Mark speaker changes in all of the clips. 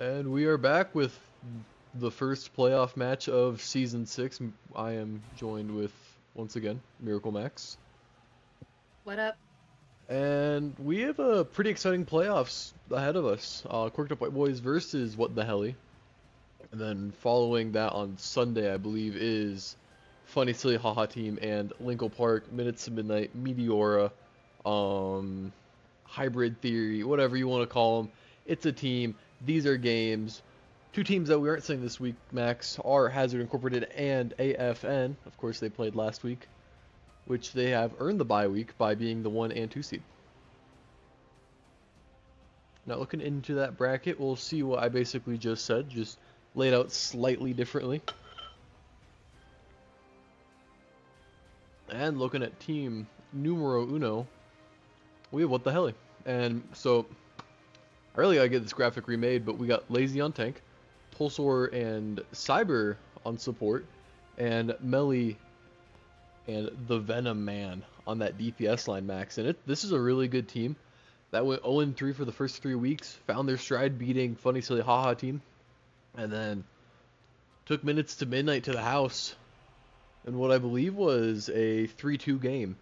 Speaker 1: And we are back with the first playoff match of Season 6. I am joined with, once again, Miracle Max.
Speaker 2: What up?
Speaker 1: And we have a pretty exciting playoffs ahead of us. Quirked Up White Boys versus What the Helly. And then following that on Sunday, I believe, is Funny Silly Haha Team and Linkle Park, Minutes to Midnight, Meteora, Hybrid Theory, whatever you want to call them. It's a team. These are games. Two teams that we aren't seeing this week, Max, are Hazard Incorporated and AFN. Of course, they played last week, which they have earned the bye week by being the 1 and 2 seed. Now, looking into that bracket, we'll see what I basically just said, just laid out slightly differently. And looking at team numero uno, we have What the Helly. And so, I really gotta get this graphic remade, but we got Lazy on tank, Pulsar and Cyber on support, and Melly and the Venom Man on that DPS line, Max. And this is a really good team that went 0-3 for the first 3 weeks, found their stride beating Funny Silly Haha team, and then took Minutes to Midnight to the house in what I believe was a 3-2 game.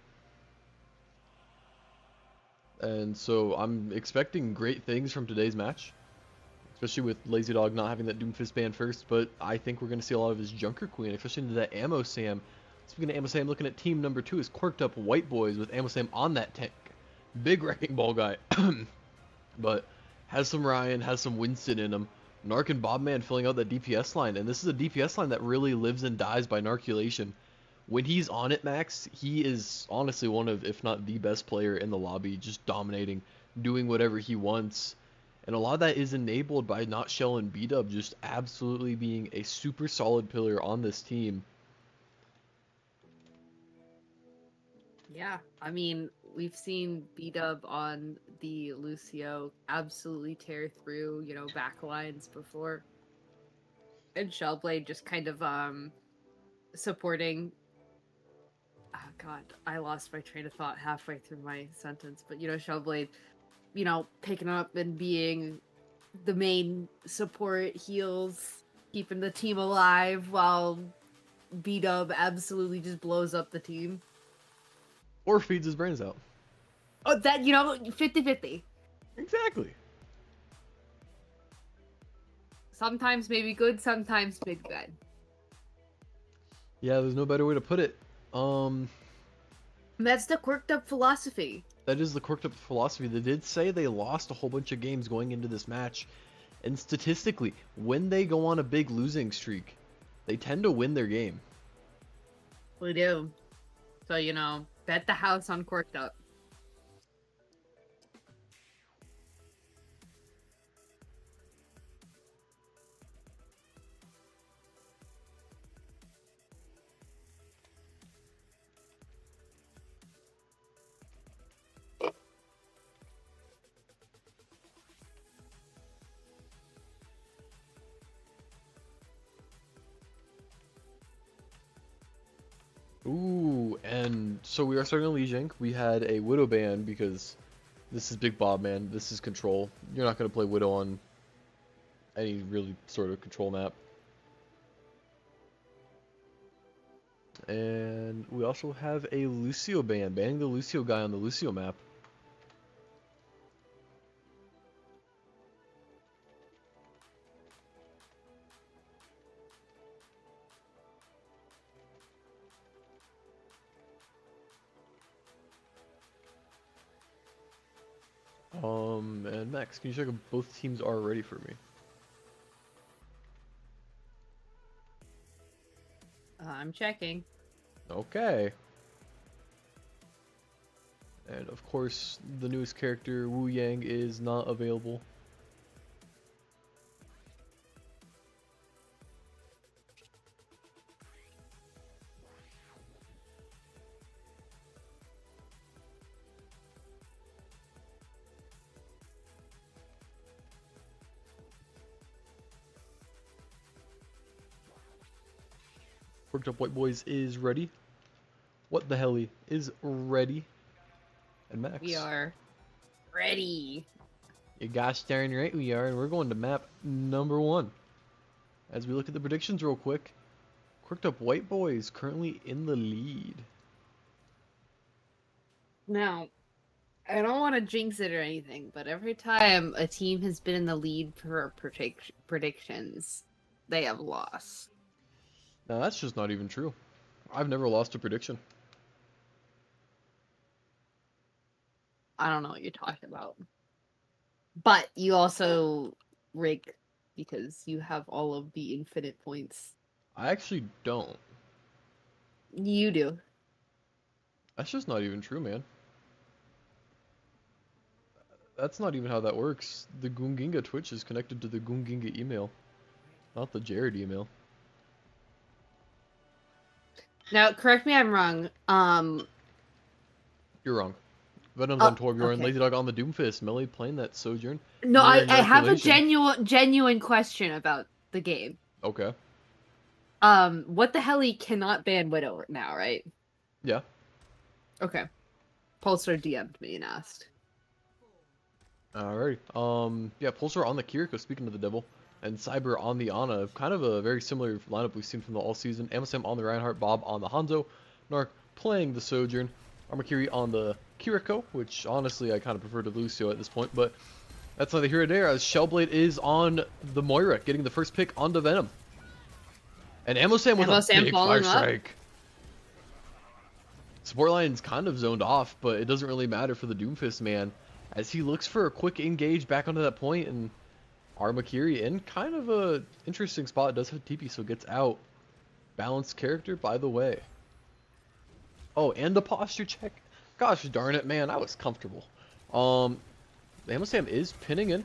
Speaker 1: And so I'm expecting great things from today's match, especially with Lazy Dog not having that Doomfist ban first, but I think we're going to see a lot of his Junker Queen, especially into that Ammo Sam. Speaking of Ammo Sam, looking at team number 2 is Quirked Up White Boys with Ammo Sam on that tank. Big Wrecking Ball guy, but has some Ryan, has some Winston in him. Narc and Bobman filling out that DPS line, and this is a DPS line that really lives and dies by Narculation. When he's on it, Max, he is honestly one of, if not the best player in the lobby, just dominating, doing whatever he wants. And a lot of that is enabled by Not Shell and B-Dub just absolutely being a super solid pillar on this team.
Speaker 2: Yeah, I mean, we've seen B-Dub on the Lucio absolutely tear through, backlines before. And Shellblade just kind of supporting. Oh god, I lost my train of thought halfway through my sentence. But Shellblade, picking up and being the main support, heals, keeping the team alive while B-Dub absolutely just blows up the team.
Speaker 1: Or feeds his brains out.
Speaker 2: Oh, that, 50-50.
Speaker 1: Exactly.
Speaker 2: Sometimes maybe good, sometimes maybe bad.
Speaker 1: Yeah, there's no better way to put it.
Speaker 2: That's the quirked up philosophy.
Speaker 1: That is the Quirked Up philosophy. They did say they lost a whole bunch of games going into this match. And statistically, when they go on a big losing streak, they tend to win their game.
Speaker 2: We do. So, bet the house on quirked up.
Speaker 1: Ooh, and so we are starting a Lijiang. We had a Widow ban because this is Big Bob, man. This is control. You're not going to play Widow on any really sort of control map. And we also have a Lucio ban, banning the Lucio guy on the Lucio map. And Max, can you check if both teams are ready for me?
Speaker 2: I'm checking.
Speaker 1: Okay. And of course, the newest character, Wu Yang, is not available. Quirked Up White Boys is ready. What the Helly is ready. And Max.
Speaker 2: We are ready.
Speaker 1: Gosh darn right we are, and we're going to map number 1. As we look at the predictions real quick, Quirked Up White Boys currently in the lead.
Speaker 2: Now, I don't want to jinx it or anything, but every time a team has been in the lead for predictions, they have lost.
Speaker 1: Now that's just not even true. I've never lost a prediction.
Speaker 2: I don't know what you're talking about. But you also rig because you have all of the infinite points.
Speaker 1: I actually don't.
Speaker 2: You do.
Speaker 1: That's just not even true, man. That's not even how that works. The Gunginga Twitch is connected to the Gunginga email, not the Jared email.
Speaker 2: Now, correct me if I'm wrong.
Speaker 1: You're wrong. Venom's on Torbjorn,
Speaker 2: okay.
Speaker 1: Lazy Dog on the Doomfist, Melee playing that Sojourn.
Speaker 2: No, I have a
Speaker 1: Inoculation.
Speaker 2: genuine question about the game.
Speaker 1: Okay.
Speaker 2: What the Helly cannot ban Widow now, right?
Speaker 1: Yeah.
Speaker 2: Okay. Pulsar DM'd me and asked.
Speaker 1: Alright. Yeah, Pulsar on the Kiriko, speaking of the devil, and Cyber on the Ana. Kind of a very similar lineup we've seen from the all season. Amosam on the Reinhardt, Bob on the Hanzo, Narc playing the Sojourn, Armakiri on the Kiriko, which honestly I kind of prefer to Lucio at this point, but that's neither here nor there, as Shellblade is on the Moira, getting the first pick onto Venom. And Amosam with a big fire strike. Support line's kind of zoned off, but it doesn't really matter for the Doomfist man, as he looks for a quick engage back onto that point, and Armakiri in kind of a interesting spot, does have TP, so gets out. Balanced character, by the way. Oh, and the posture check. Gosh darn it, man, I was comfortable. Amosam is pinning in.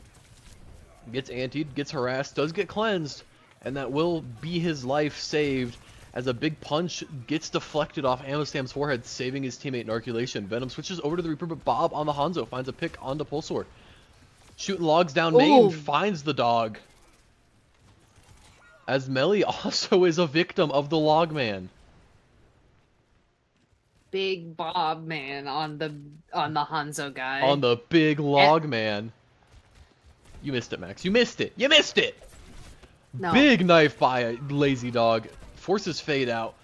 Speaker 1: Gets antied, gets harassed, does get cleansed, and that will be his life saved as a big punch gets deflected off Amosam's forehead, saving his teammate Inoculation. Venom switches over to the Reaper, but Bob on the Hanzo finds a pick onto Pulsar. Shooting logs down main, finds the dog. As Melly also is a victim of the logman.
Speaker 2: Big Bob man on the Hanzo guy.
Speaker 1: On the big log man. You missed it, Max. You missed it. You missed it.
Speaker 2: No.
Speaker 1: Big knife by a Lazy Dog. Forces fade out.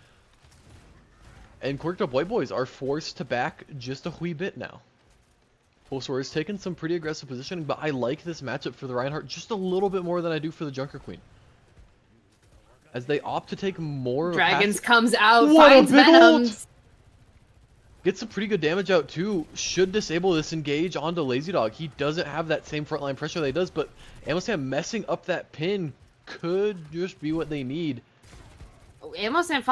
Speaker 1: And Quirked Up White Boys are forced to back just a wee bit now. Pulsar has taken some pretty aggressive positioning, but I like this matchup for the Reinhardt just a little bit more than I do for the Junker Queen. As they opt to take more.
Speaker 2: Dragons comes out,
Speaker 1: what
Speaker 2: finds
Speaker 1: a big
Speaker 2: Venoms.
Speaker 1: ult! Gets some pretty good damage out too. Should disable this engage onto Lazy Dog. He doesn't have that same frontline pressure that he does, but Amosam messing up that pin could just be what they need.
Speaker 2: Amosam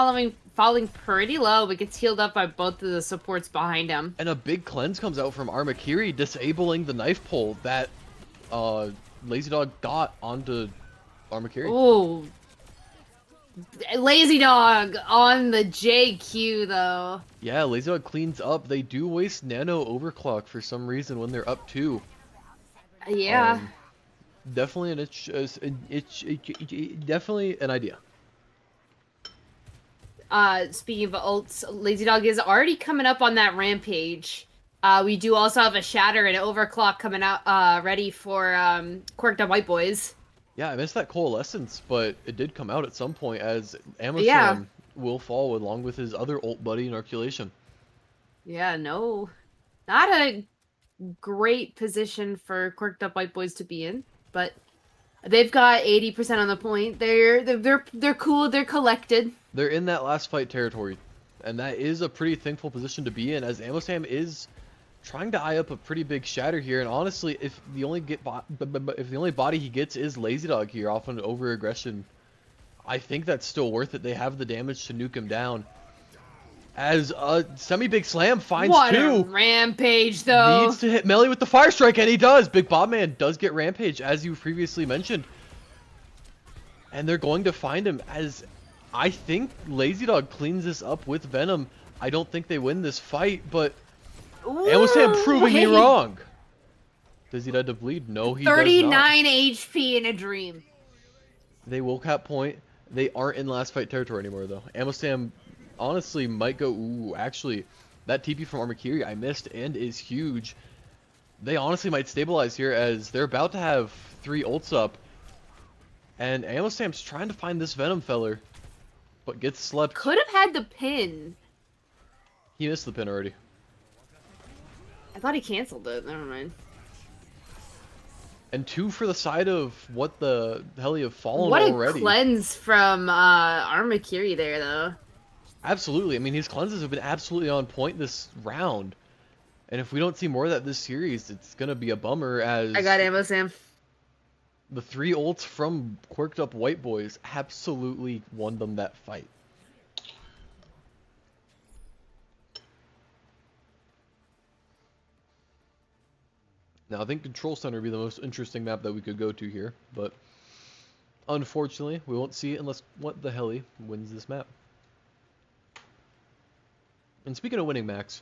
Speaker 2: falling pretty low, but gets healed up by both of the supports behind him.
Speaker 1: And a big cleanse comes out from Armakiri, disabling the knife pull that Lazy Dog got onto Armakiri.
Speaker 2: Ooh. Lazy Dog on the JQ though.
Speaker 1: Yeah, Lazy Dog cleans up. They do waste nano overclock for some reason when they're up 2.
Speaker 2: Yeah.
Speaker 1: Definitely definitely an idea.
Speaker 2: Speaking of ults, Lazy Dog is already coming up on that rampage. We do also have a Shatter and Overclock coming out, ready for Quirked Up White Boys.
Speaker 1: Yeah, I missed that Coalescence, but it did come out at some point as Amosam will fall along with his other ult buddy, Inoculation.
Speaker 2: Yeah, no. Not a great position for Quirked Up White Boys to be in, but they've got 80% on the point. They're cool, they're collected.
Speaker 1: They're in that last fight territory, and that is a pretty thankful position to be in, as Amosam is trying to eye up a pretty big Shatter here. And honestly, if the only body he gets is Lazy Dog here off an over aggression, I think that's still worth it. They have the damage to nuke him down. As a semi-big slam finds
Speaker 2: what
Speaker 1: 2.
Speaker 2: A rampage though.
Speaker 1: Needs to hit Melly with the fire strike, and he does. Big Bob Man does get rampage, as you previously mentioned. And they're going to find him, as I think Lazy Dog cleans this up with Venom. I don't think they win this fight, but Amosam proving me wrong. Does he die to bleed? No, he does not.
Speaker 2: 39 HP in a dream.
Speaker 1: They will cap point. They aren't in last fight territory anymore, though. Amosam honestly might go. Ooh, actually, that TP from Armakiri I missed and is huge. they honestly might stabilize here as they're about to have 3 ults up. And Amosam's trying to find this Venom feller, but gets slept.
Speaker 2: Could have had the pin.
Speaker 1: He missed the pin already.
Speaker 2: I thought he canceled it. Never mind.
Speaker 1: And 2 for the side of what the Helly have fallen
Speaker 2: What
Speaker 1: already.
Speaker 2: a cleanse from Armakiri there, though.
Speaker 1: Absolutely. I mean, his cleanses have been absolutely on point this round. And if we don't see more of that this series, it's going to be a bummer as...
Speaker 2: I got ammo, Sam.
Speaker 1: The 3 ults from Quirked Up White Boys absolutely won them that fight. Now, I think Control Center would be the most interesting map that we could go to here, but unfortunately, we won't see it unless What the Helly wins this map. And speaking of winning, Max,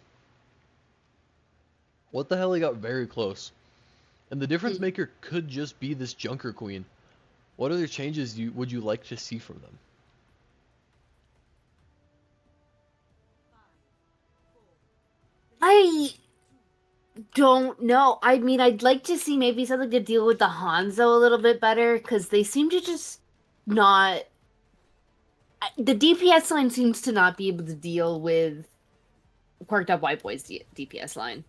Speaker 1: What the Helly got very close. And the difference maker could just be this Junker Queen. What other changes would you like to see from them?
Speaker 2: I don't know. I mean, I'd like to see maybe something to deal with the Hanzo a little bit better, because they seem to just not... The DPS line seems to not be able to deal with Quirked Up White Boys DPS line.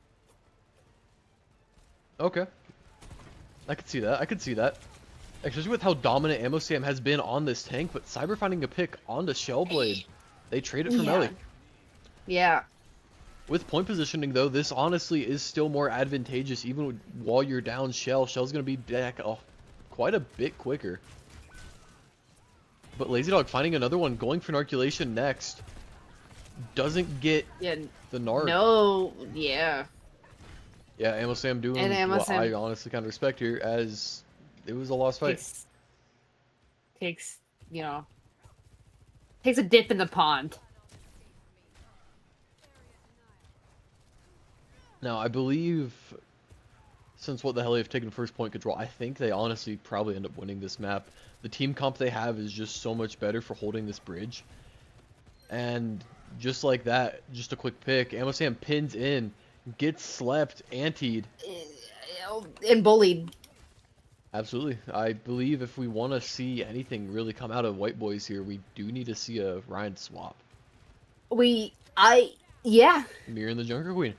Speaker 1: Okay. I could see that. I could see that. Especially with how dominant Amosam has been on this tank, but Cyber finding a pick onto Shellblade. They trade it for Helly.
Speaker 2: Yeah.
Speaker 1: With point positioning, though, this honestly is still more advantageous even while you're down Shell. Shell's going to be back quite a bit quicker. But Lazy Dog finding another one, going for Narculation next. Doesn't get the Narc.
Speaker 2: No, yeah.
Speaker 1: Yeah, Amosam doing what I honestly kind of respect here, as it was a lost fight.
Speaker 2: Takes a dip in the pond.
Speaker 1: Now, I believe, since What the Hell have taken first point control, I think they honestly probably end up winning this map. The team comp they have is just so much better for holding this bridge. And just like that, just a quick pick, Amosam pins in, gets slept, antied.
Speaker 2: And bullied.
Speaker 1: Absolutely. I believe if we want to see anything really come out of White Boys here, we do need to see a Ryan swap.
Speaker 2: Yeah.
Speaker 1: Mirroring the Junker Queen.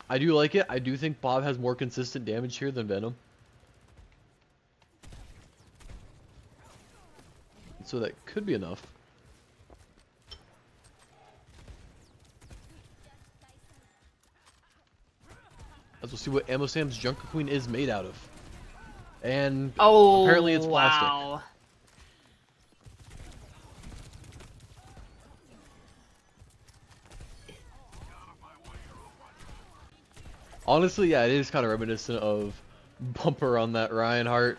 Speaker 1: I do like it. I do think Bob has more consistent damage here than Venom. So that could be enough. As we'll see what Amosam's Junker Queen is made out of. And apparently it's plastic.
Speaker 2: Wow.
Speaker 1: Honestly, yeah, it is kind of reminiscent of Bumper on that Reinhardt.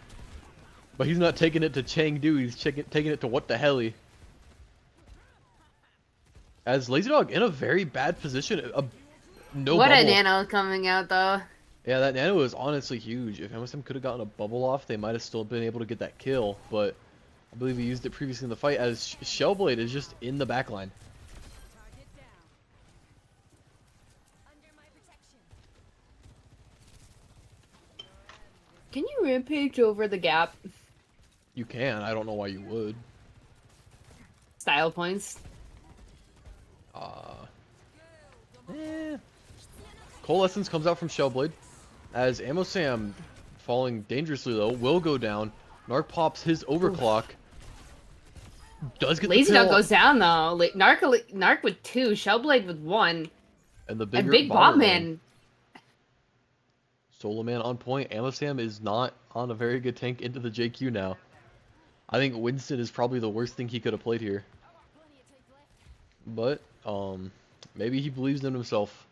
Speaker 1: But he's not taking it to Chengdu, he's taking it to What the Helly. As Lazy Dog in a very bad position.
Speaker 2: What a nano coming out, though.
Speaker 1: Yeah, that nano was honestly huge. If Amosam could have gotten a bubble off, they might have still been able to get that kill. But I believe he used it previously in the fight, as Shellblade is just in the backline.
Speaker 2: Can you rampage over the gap?
Speaker 1: You can. I don't know why you would.
Speaker 2: Style points.
Speaker 1: Coalescence comes out from Shellblade. As Amosam, falling dangerously though, will go down. Narc pops his overclock. Does get
Speaker 2: Lazy
Speaker 1: the kill.
Speaker 2: Dog goes down though. Narc with 2, Shellblade with 1.
Speaker 1: And the
Speaker 2: Big Bomb-Man.
Speaker 1: Solo Man on point. Amosam is not on a very good tank into the JQ now. I think Winston is probably the worst thing he could have played here. But, maybe he believes in himself.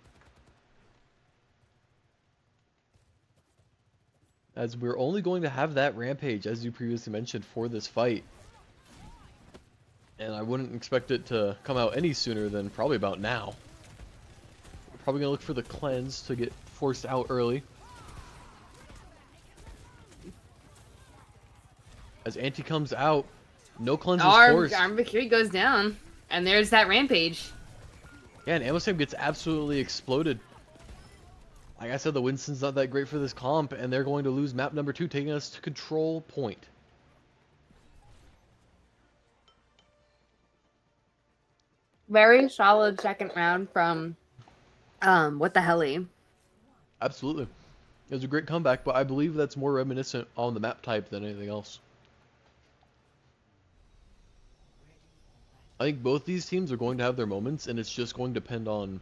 Speaker 1: As we're only going to have that rampage, as you previously mentioned, for this fight. And I wouldn't expect it to come out any sooner than probably about now. We're probably going to look for the cleanse to get forced out early. As Anti comes out, no cleanse is forced.
Speaker 2: Armakiri goes down, and there's that rampage.
Speaker 1: Yeah, and Amosam gets absolutely exploded. Like I said, the Winston's not that great for this comp, and they're going to lose map number 2, taking us to control point.
Speaker 2: Very solid second round from what the Helly.
Speaker 1: Absolutely. It was a great comeback, but I believe that's more reminiscent on the map type than anything else. I think both these teams are going to have their moments, and it's just going to depend on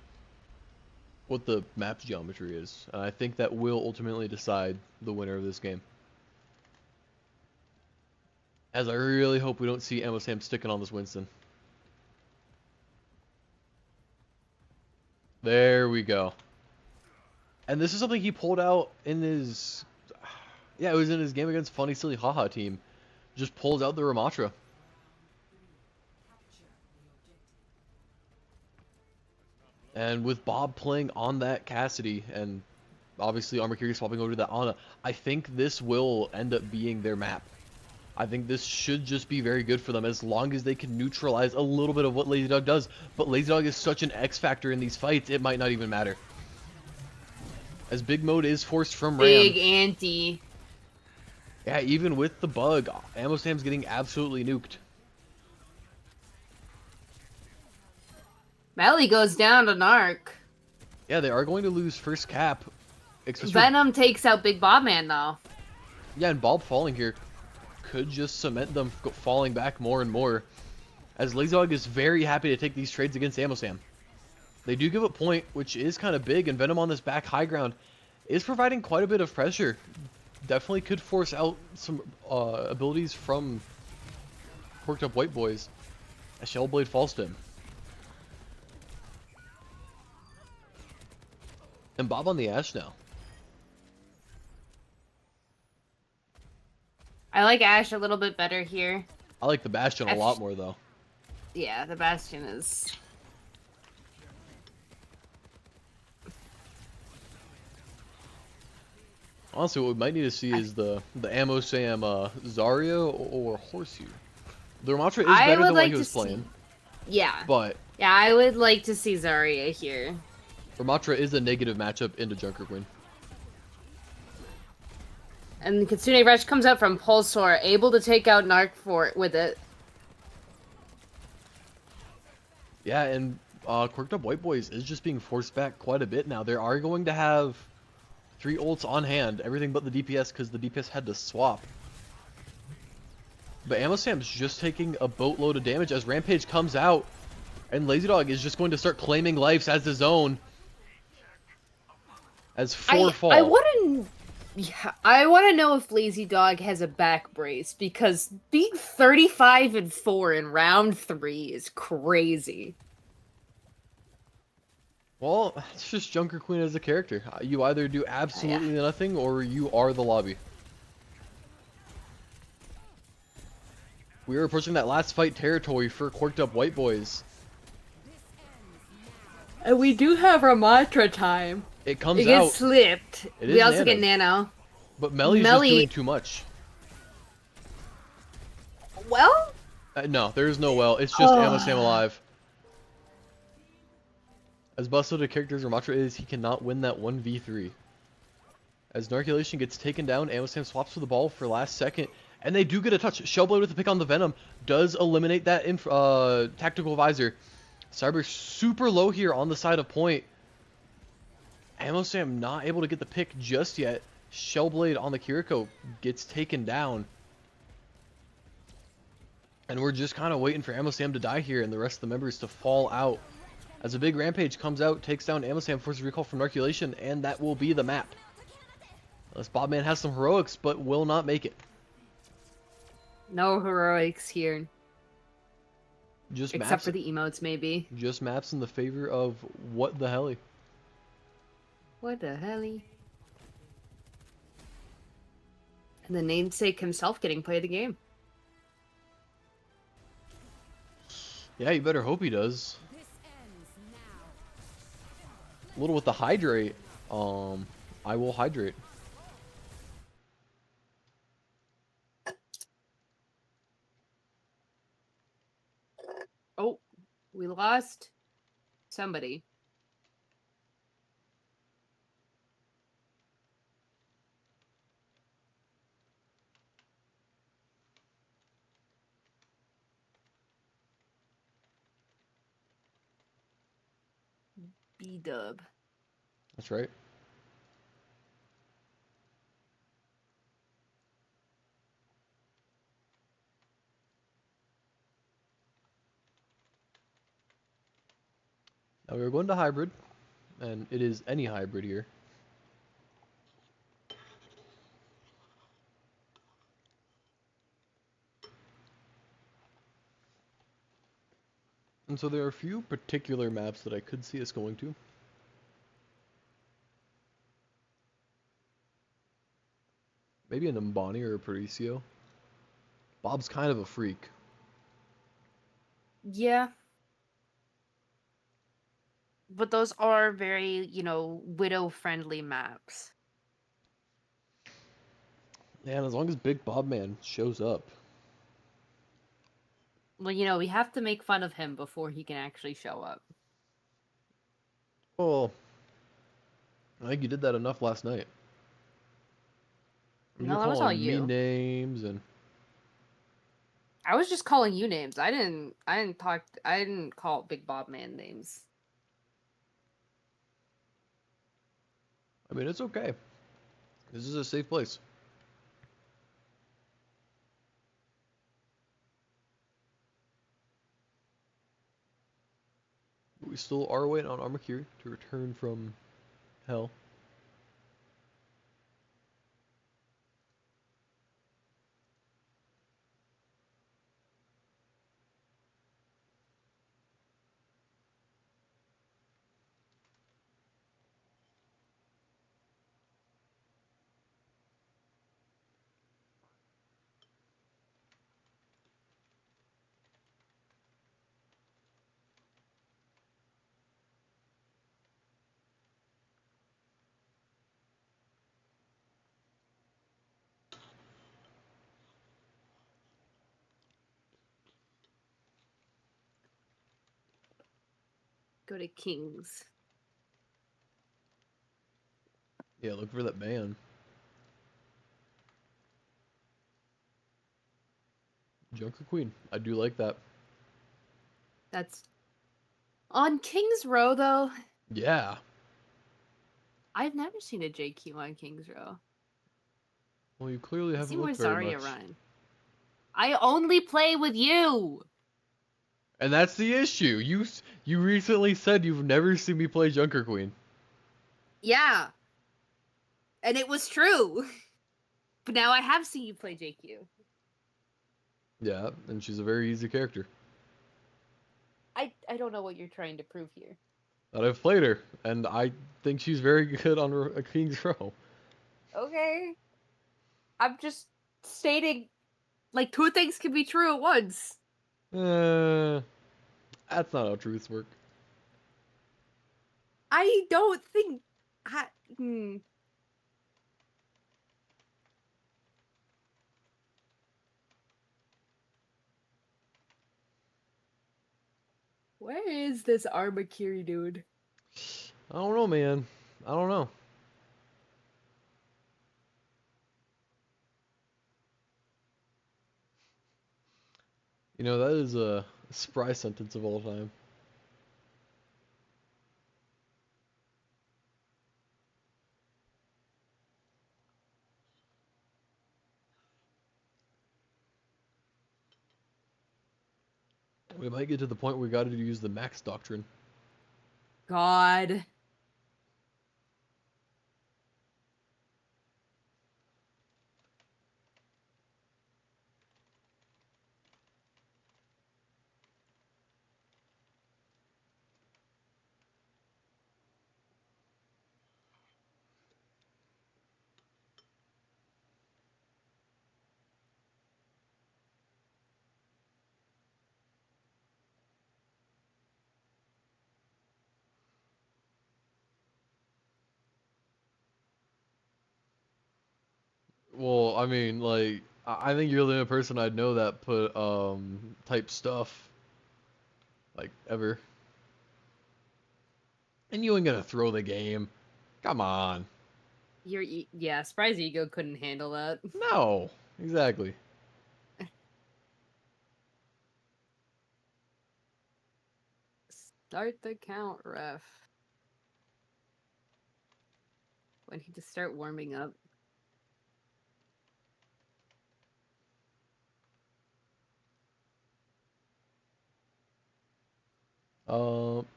Speaker 1: what the map's geometry is. And I think that will ultimately decide the winner of this game. As I really hope we don't see Ammo Sam sticking on this Winston. There we go. And this is something he pulled out in his... Yeah, it was in his game against Funny Silly Haha team. Just pulls out the Ramatra. And with Bob playing on that Cassidy, and obviously Armor Carry swapping over to that Ana, I think this will end up being their map. I think this should just be very good for them as long as they can neutralize a little bit of what Lazy Dog does. But Lazy Dog is such an X factor in these fights, it might not even matter. As Big Mode is forced from Ram.
Speaker 2: Big Auntie.
Speaker 1: Yeah, even with the bug, Ammo Sam's getting absolutely nuked.
Speaker 2: Melly goes down to Narc.
Speaker 1: Yeah, they are going to lose first cap.
Speaker 2: Venom takes out Big Bob Man though.
Speaker 1: Yeah, and Bob falling here could just cement them falling back more and more. As Lazy Dog is very happy to take these trades against Ammo Sam. They do give a point, which is kind of big, and Venom on this back high ground is providing quite a bit of pressure. Definitely could force out some abilities from Quirked Up White Boys. A Shellblade falls to him. And Bob on the Ashe now.
Speaker 2: I like Ashe a little bit better here.
Speaker 1: I like the Bastion a lot more, though.
Speaker 2: Yeah, the Bastion is...
Speaker 1: Honestly, what we might need to see is the Ammo Sam Zarya or Horseshoe. The Ramatra is better than what he was playing.
Speaker 2: Yeah.
Speaker 1: But...
Speaker 2: Yeah, I would like to see Zarya here.
Speaker 1: Ramatra is a negative matchup into Junker Queen.
Speaker 2: And Kitsune Rush comes out from Pulsar, able to take out Narc with it.
Speaker 1: Yeah, and Quirked Up White Boys is just being forced back quite a bit now. They are going to have 3 ults on hand, everything but the DPS because the DPS had to swap. But Ammo Sam's just taking a boatload of damage as Rampage comes out, and Lazy Dog is just going to start claiming lives as his own. As 4 fall.
Speaker 2: I want to know if Lazy Dog has a back brace, because being 35-4 in round 3 is crazy.
Speaker 1: Well, it's just Junker Queen as a character. You either do absolutely nothing or you are the lobby. We are approaching that last fight territory for Quirked Up White Boys.
Speaker 2: And we do have Ramatra time.
Speaker 1: It comes out.
Speaker 2: It gets slipped. We also get
Speaker 1: Nano.
Speaker 2: Nano.
Speaker 1: But Melly's just doing too much.
Speaker 2: Well?
Speaker 1: No, there's no well. It's just Ammo Sam alive. As busted a character's Ramatra is, he cannot win that 1v3. As Narculation gets taken down, Ammo Sam swaps for the ball for last second. And they do get a touch. Shellblade with the pick on the Venom does eliminate that tactical visor. Cyber super low here on the side of point. Ammo Sam not able to get the pick just yet. Shellblade on the Kiriko gets taken down. And we're just kind of waiting for Ammo Sam to die here and the rest of the members to fall out. As a big Rampage comes out, takes down Ammo Sam, forces recall from Narculation, and that will be the map. This Bobman has some heroics, but will not make it.
Speaker 2: No heroics here.
Speaker 1: Just
Speaker 2: Except
Speaker 1: maps,
Speaker 2: for the emotes, maybe.
Speaker 1: Just maps in the favor of what the Helly.
Speaker 2: What the Helly? And the namesake himself getting play of the game.
Speaker 1: Yeah, you better hope he does. A little with the hydrate. I will hydrate.
Speaker 2: Oh, we lost somebody. B-Dub.
Speaker 1: That's right. Now we're going to hybrid, and it is any hybrid here. And so there are a few particular maps that I could see us going to. Maybe an Umbani or a Paricio. Bob's kind of a freak.
Speaker 2: Yeah. But those are very, widow-friendly maps.
Speaker 1: And as long as Big Bob Man shows up.
Speaker 2: Well, we have to make fun of him before he can actually show up.
Speaker 1: Well, I think you did that enough last night. I mean,
Speaker 2: No,
Speaker 1: you're
Speaker 2: that was all
Speaker 1: calling me
Speaker 2: you.
Speaker 1: names and
Speaker 2: I was just calling you names. I didn't call Big Bob Man names.
Speaker 1: I mean, it's okay. This is a safe place. We still are waiting on Armakiri to return from hell.
Speaker 2: Go to Kings.
Speaker 1: Yeah, look for that ban. Junker Queen. I do like that.
Speaker 2: That's on Kings Row though.
Speaker 1: Yeah.
Speaker 2: I've never seen a JQ on Kings Row.
Speaker 1: Well, you clearly
Speaker 2: I see
Speaker 1: haven't
Speaker 2: more
Speaker 1: looked very
Speaker 2: Zarya
Speaker 1: much.
Speaker 2: run. I only play with you.
Speaker 1: And that's the issue. You recently said you've never seen me play Junker Queen.
Speaker 2: Yeah. And it was true. But now I have seen you play JQ.
Speaker 1: Yeah, and she's a very easy character.
Speaker 2: I don't know what you're trying to prove here.
Speaker 1: That I've played her, and I think she's very good on a King's Row.
Speaker 2: Okay. I'm just stating like two things can be true at once.
Speaker 1: Uh, that's not how truths work.
Speaker 2: I don't think I, hmm. Where is this Armakiri dude?
Speaker 1: I don't know, man. I don't know. You know, that is a spry sentence of all time. We might get to the point where we got to use the max doctrine.
Speaker 2: God.
Speaker 1: Well, I mean, like, I think you're the only person I'd know that put type stuff like ever. And you ain't gonna throw the game. Come on.
Speaker 2: Yeah, Spry's ego couldn't handle that.
Speaker 1: No. Exactly.
Speaker 2: Start the count, ref. When he just start warming up.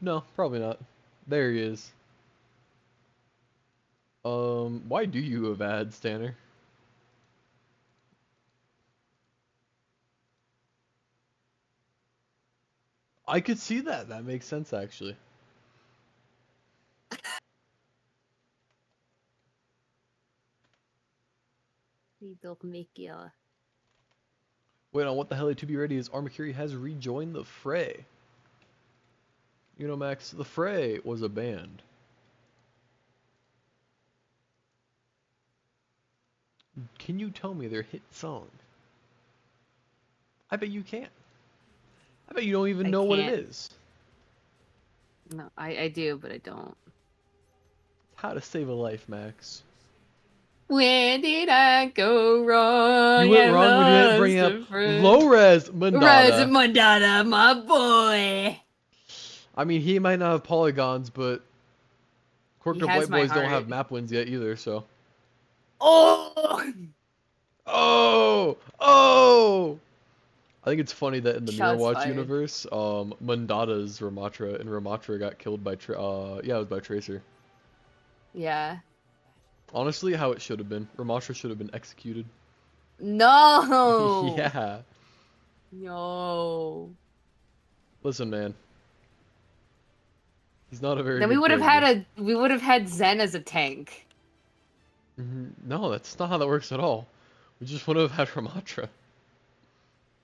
Speaker 1: No, probably not. There he is. Why do you have ads, Tanner? I could see that. That makes sense, actually.
Speaker 2: We don't make
Speaker 1: Wait on what the hell to be ready is Armakiri has rejoined the fray. You know, Max, the Fray was a band. Can you tell me their hit song? I bet you can't. I bet you don't even know what it is.
Speaker 2: No, I do, but I don't.
Speaker 1: How to Save a Life, Max.
Speaker 2: Where did I go wrong?
Speaker 1: You went wrong when you didn't bring up low-res Mandata.
Speaker 2: Mandata, my boy.
Speaker 1: I mean, he might not have polygons, but Quirked White
Speaker 2: my
Speaker 1: Boys don't
Speaker 2: heart.
Speaker 1: have map wins yet either, so.
Speaker 2: Oh!
Speaker 1: Oh! Oh! I think it's funny that in the Mirror
Speaker 2: Shots
Speaker 1: Watch
Speaker 2: fired.
Speaker 1: universe, Mandata's Ramatra, and Ramatra got killed by, yeah, it was by Tracer.
Speaker 2: Yeah.
Speaker 1: Honestly, how it should have been. Ramatra should have been executed.
Speaker 2: No!
Speaker 1: Yeah.
Speaker 2: No.
Speaker 1: Listen, man. He's not a very
Speaker 2: Then
Speaker 1: good
Speaker 2: we would have
Speaker 1: character.
Speaker 2: had Zen as a tank.
Speaker 1: No, that's not how that works at all. We just would have had Ramatra.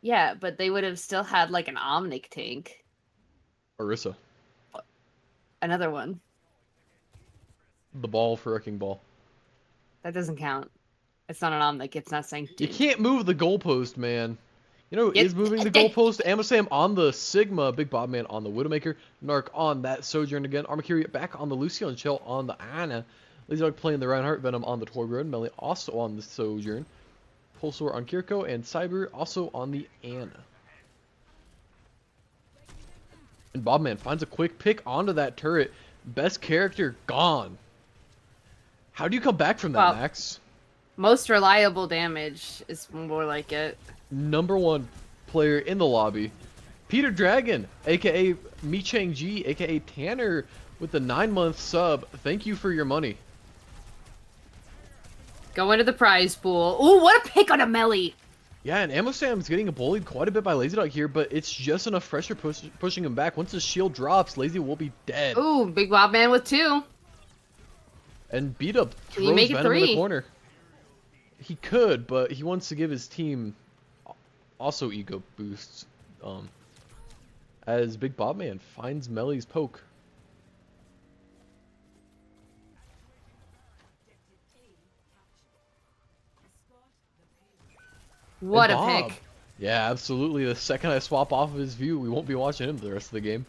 Speaker 2: Yeah, but they would have still had like an Omnic tank.
Speaker 1: Orisa.
Speaker 2: Another one.
Speaker 1: The ball for Wrecking Ball.
Speaker 2: That doesn't count. It's not an Omnic, it's not sanctioned.
Speaker 1: You can't move the goalpost, man. You know who is moving the goalpost? Amosam on the Sigma, Big Bob Man on the Widowmaker, Narc on that Sojourn again, Armakiri back on the Lucian, Shell on the Ana, Lazy Dog playing the Reinhardt, Venom on the Torbjorn, Melly also on the Sojourn, Pulsar on Kirko, and Cyber also on the Ana. And Bobman finds a quick pick onto that turret. Best character gone. How do you come back from that, Max?
Speaker 2: Most reliable damage is more like it.
Speaker 1: #1 player in the lobby. Peter Dragon, aka Mi Chang Ji, aka Tanner, with the 9-month sub. Thank you for your money.
Speaker 2: Go into the prize pool. Ooh, what a pick on a melee!
Speaker 1: Yeah, and Amosam's getting bullied quite a bit by Lazy Dog here, but it's just enough pressure pushing him back. Once his shield drops, Lazy will be dead.
Speaker 2: Ooh, Big Bob Man with 2.
Speaker 1: And Beat Up throws Venom in the corner. He could, but he wants to give his team also ego boosts. As Big Bob Man finds Melly's poke.
Speaker 2: What a pick.
Speaker 1: Yeah, absolutely. The second I swap off of his view, we won't be watching him the rest of the game.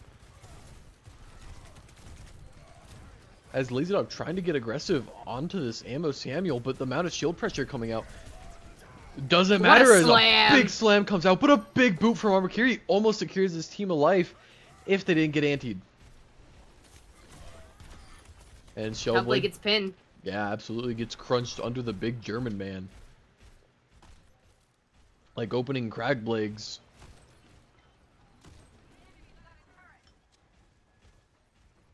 Speaker 1: As Lazy Dog trying to get aggressive onto this Ammo Samuel, but the amount of shield pressure coming out doesn't matter as a big slam comes out, but a big boot from Armakiri almost secures his team a life if they didn't get antied. And Shelblade
Speaker 2: gets pinned.
Speaker 1: Yeah, absolutely gets crunched under the big German man. Like opening Cragblades.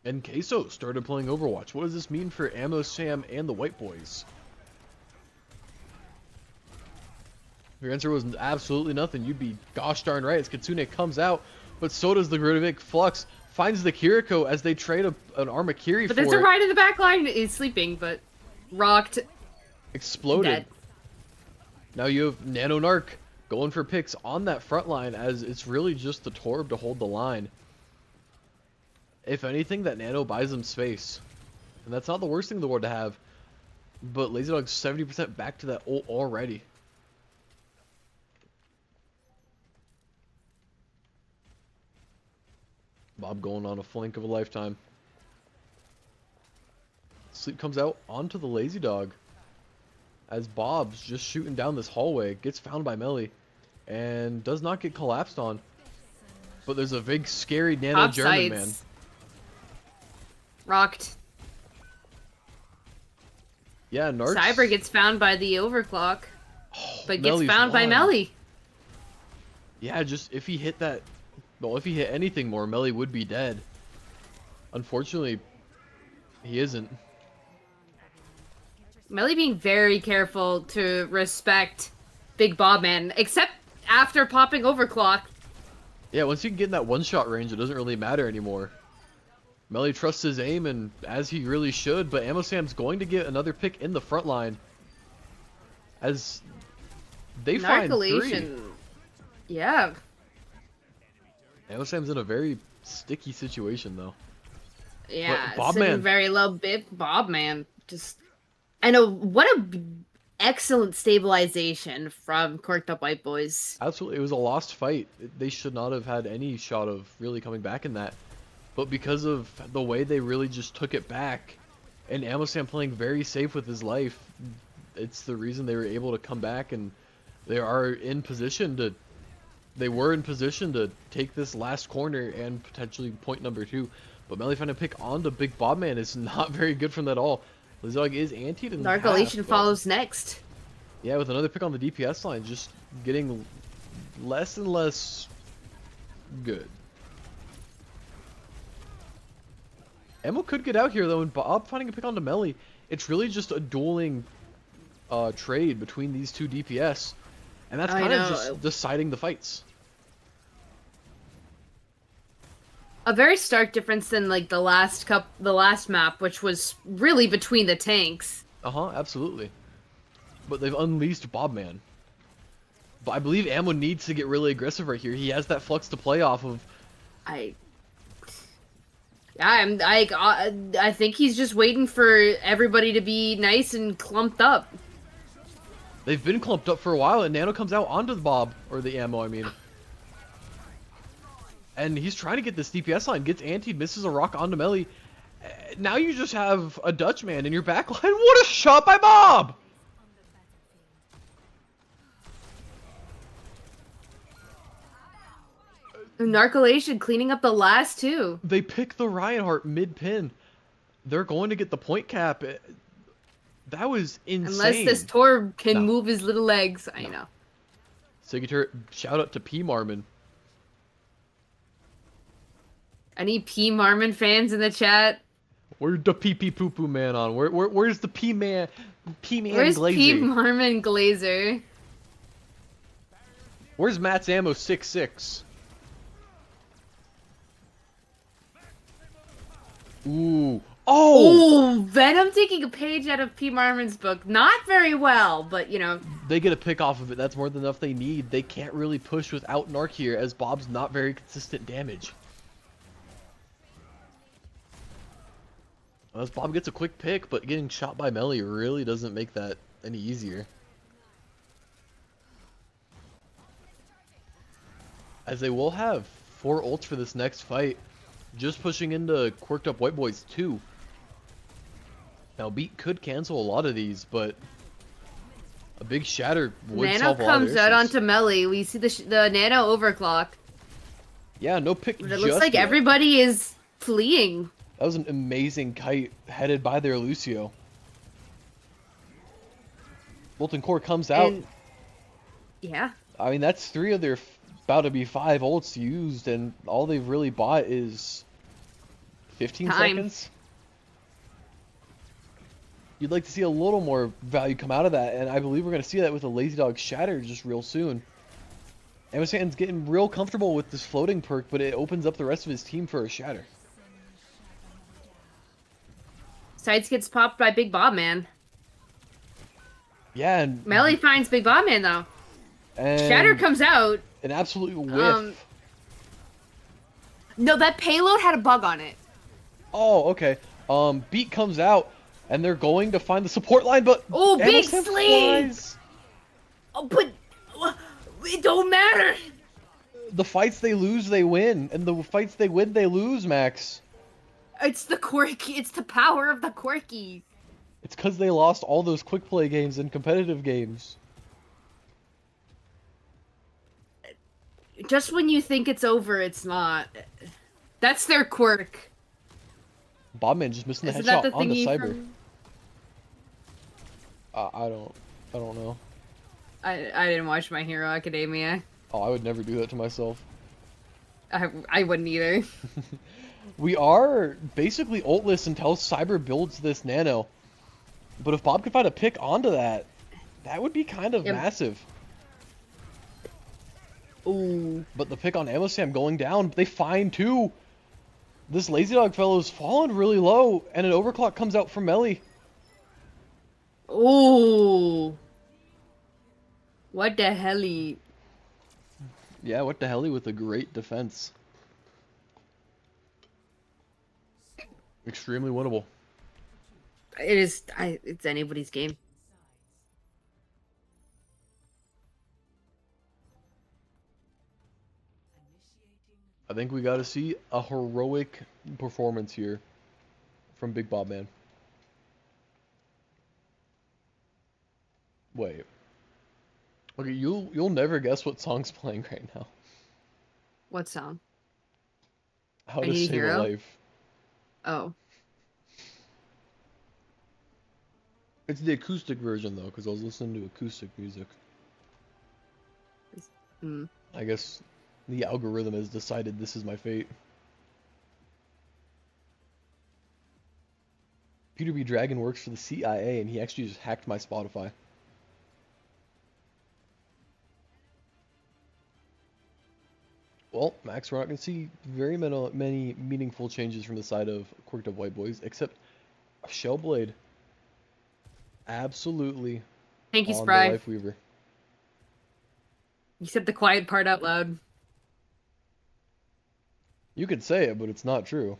Speaker 1: And Queso started playing Overwatch. What does this mean for Ammo Sam and the White Boys? If your answer was absolutely nothing, you'd be gosh darn right as Kitsune comes out, but so does the Grudevik Flux. Finds the Kiriko as they trade an Armakiri for it.
Speaker 2: But there's a ride in the back line. He's sleeping, but rocked.
Speaker 1: Exploded.
Speaker 2: Dead.
Speaker 1: Now you have Nano Narc going for picks on that front line as it's really just the Torb to hold the line. If anything, that Nano buys them space. And that's not the worst thing in the world to have. But Lazy Dog's 70% back to that ult already. Bob going on a flank of a lifetime. Sleep comes out onto the Lazy Dog. As Bob's just shooting down this hallway. Gets found by Melly. And does not get collapsed on. But there's a big scary Nano German man.
Speaker 2: Rocked.
Speaker 1: Yeah, Narcs.
Speaker 2: Cyber gets found by the overclock,
Speaker 1: Oh,
Speaker 2: but gets
Speaker 1: Melly's
Speaker 2: found by
Speaker 1: one.
Speaker 2: Melly.
Speaker 1: Yeah, just if he hit that, well, if he hit anything more, Melly would be dead. Unfortunately, he isn't.
Speaker 2: Melly being very careful to respect Big Bob Man, except after popping overclock.
Speaker 1: Yeah, once you can get in that one-shot range, it doesn't really matter anymore. Melly trusts his aim, and as he really should, but Ammo Sam's going to get another pick in the front line. As they find three.
Speaker 2: Yeah.
Speaker 1: Ammo Sam's in a very sticky situation, though.
Speaker 2: Yeah,
Speaker 1: Bob
Speaker 2: sitting
Speaker 1: Man.
Speaker 2: very low. Big Bob Man. Just, I know, what a excellent stabilization from Quirked Up White Boys.
Speaker 1: Absolutely, it was a lost fight. They should not have had any shot of really coming back in that. But because of the way they really just took it back, and Ammo Sam playing very safe with his life, it's the reason they were able to come back, and they were in position to take this last corner and potentially point number 2. But Melly finding a pick onto Big Bob Man is not very good from that at all. Lizog is antied in half,
Speaker 2: Narcolation
Speaker 1: but
Speaker 2: follows next.
Speaker 1: yeah, with another pick on the DPS line, just getting less and less good. Emma could get out here though, and Bob finding a pick onto Melly. It's really just a dueling trade between these two DPS, and that's kind of just deciding the fights.
Speaker 2: A very stark difference than like the last map, which was really between the tanks.
Speaker 1: Absolutely. But they've unleashed Bobman. But I believe Ammo needs to get really aggressive right here. He has that flux to play off of.
Speaker 2: I think he's just waiting for everybody to be nice and clumped up.
Speaker 1: They've been clumped up for a while, and Nano comes out onto the Bob, or the Ammo, I mean. And he's trying to get this DPS line, gets antied, misses a rock onto Melly. Now you just have a Dutchman in your backline. What a shot by Bob!
Speaker 2: Narcolation cleaning up the last two.
Speaker 1: They pick the Reinhardt mid-pin. They're going to get the point cap. That was insane.
Speaker 2: Unless this Torb can move his little legs. I know.
Speaker 1: Sigurd, shout out to P. Marmon.
Speaker 2: Any P. Marmon fans in the chat?
Speaker 1: Where's the pee poo poo man on? Where's the P man?
Speaker 2: Where's
Speaker 1: Glazer?
Speaker 2: P. Marmon Glazer?
Speaker 1: Where's Matt's ammo 6.6? Ooh. Oh!
Speaker 2: Ooh, Venom taking a page out of P. Marmon's book. Not very well, but you know.
Speaker 1: They get a pick off of it. That's more than enough they need. They can't really push without Narc here, as Bob's not very consistent damage. As Bob gets a quick pick, but getting shot by Melly really doesn't make that any easier. As they will have 4 ults for this next fight, just pushing into Quirked Up White Boys 2. Now Beat could cancel a lot of these, but a big shatter would solve a lot of
Speaker 2: Nano comes out onto Melly. We see the Nano overclock.
Speaker 1: Yeah, no pick.
Speaker 2: But it looks like everybody is fleeing.
Speaker 1: That was an amazing kite headed by their Lucio. Molten Core comes out.
Speaker 2: Yeah.
Speaker 1: I mean, that's 3 of their about to be 5 ults used, and all they've really bought is 15 seconds. You'd like to see a little more value come out of that, and I believe we're going to see that with a Lazy Dog Shatter just real soon. Amasan's getting real comfortable with this floating perk, but it opens up the rest of his team for a Shatter.
Speaker 2: Sides gets popped by Big Bob Man.
Speaker 1: Yeah, and
Speaker 2: Melly finds Big Bob Man though.
Speaker 1: And
Speaker 2: Shatter comes out.
Speaker 1: An absolute whiff.
Speaker 2: No, that payload had a bug on it.
Speaker 1: Oh, okay. Beat comes out, and they're going to find the support line, but
Speaker 2: oh, big sleeve. Oh, but it don't matter.
Speaker 1: The fights they lose, they win, and the fights they win, they lose, Max.
Speaker 2: It's the quirky. It's the power of the quirky.
Speaker 1: It's because they lost all those quick play games and competitive games.
Speaker 2: Just when you think it's over, it's not. That's their quirk.
Speaker 1: Bobman just missing the headshot on the Cyber. I don't know.
Speaker 2: I didn't watch My Hero Academia.
Speaker 1: Oh, I would never do that to myself.
Speaker 2: I wouldn't either.
Speaker 1: We are basically ultless until Cyber builds this nano. But if Bob could find a pick onto that, that would be kind of
Speaker 2: Yep.
Speaker 1: massive.
Speaker 2: Ooh.
Speaker 1: But the pick on Ammo Sam going down, they find two. This Lazy Dog fellow's fallen really low, and an overclock comes out from Helly.
Speaker 2: Ooh. What the Helly?
Speaker 1: Yeah, what the Helly with a great defense. Extremely winnable.
Speaker 2: It is. It's anybody's game.
Speaker 1: I think we got to see a heroic performance here from Big Bob Man. Wait. Okay, you'll never guess what song's playing right now.
Speaker 2: What song?
Speaker 1: How
Speaker 2: I
Speaker 1: to
Speaker 2: Need a
Speaker 1: Save a
Speaker 2: Hero?
Speaker 1: Life.
Speaker 2: Oh.
Speaker 1: It's the acoustic version though, because I was listening to acoustic music.
Speaker 2: Hmm.
Speaker 1: I guess the algorithm has decided this is my fate. Peter B. Dragon works for the CIA, and he actually just hacked my Spotify. Well, Max, we're not going to see very many meaningful changes from the side of Quirked of White Boys, except a Shellblade. Absolutely
Speaker 2: Thank you,
Speaker 1: on the
Speaker 2: Spry.
Speaker 1: Life Weaver.
Speaker 2: You said the quiet part out loud.
Speaker 1: You could say it, but it's not true.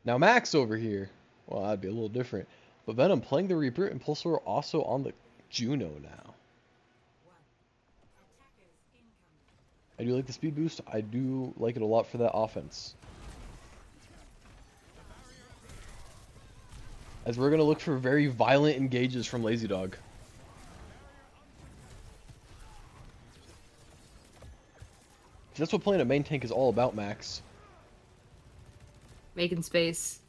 Speaker 1: Now Max over here, well, that'd be a little different. But Venom playing the Reaper and Pulsar also on the Juno now. I do like the speed boost. I do like it a lot for that offense. As we're going to look for very violent engages from Lazy Dog. That's what playing a main tank is all about, Max.
Speaker 2: Making space.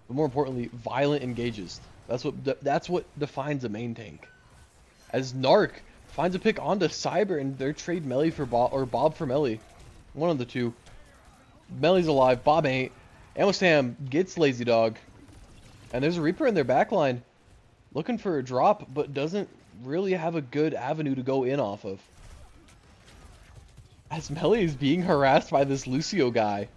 Speaker 1: But more importantly, violent engages. That's what defines a main tank. As Narc finds a pick onto Cyber and they're trade Melly for Bob or Bob for Melly. One of the two. Melly's alive, Bob ain't. Ammo Sam gets Lazy Dog. And there's a Reaper in their backline looking for a drop, but doesn't really have a good avenue to go in off of. As Melly is being harassed by this Lucio guy.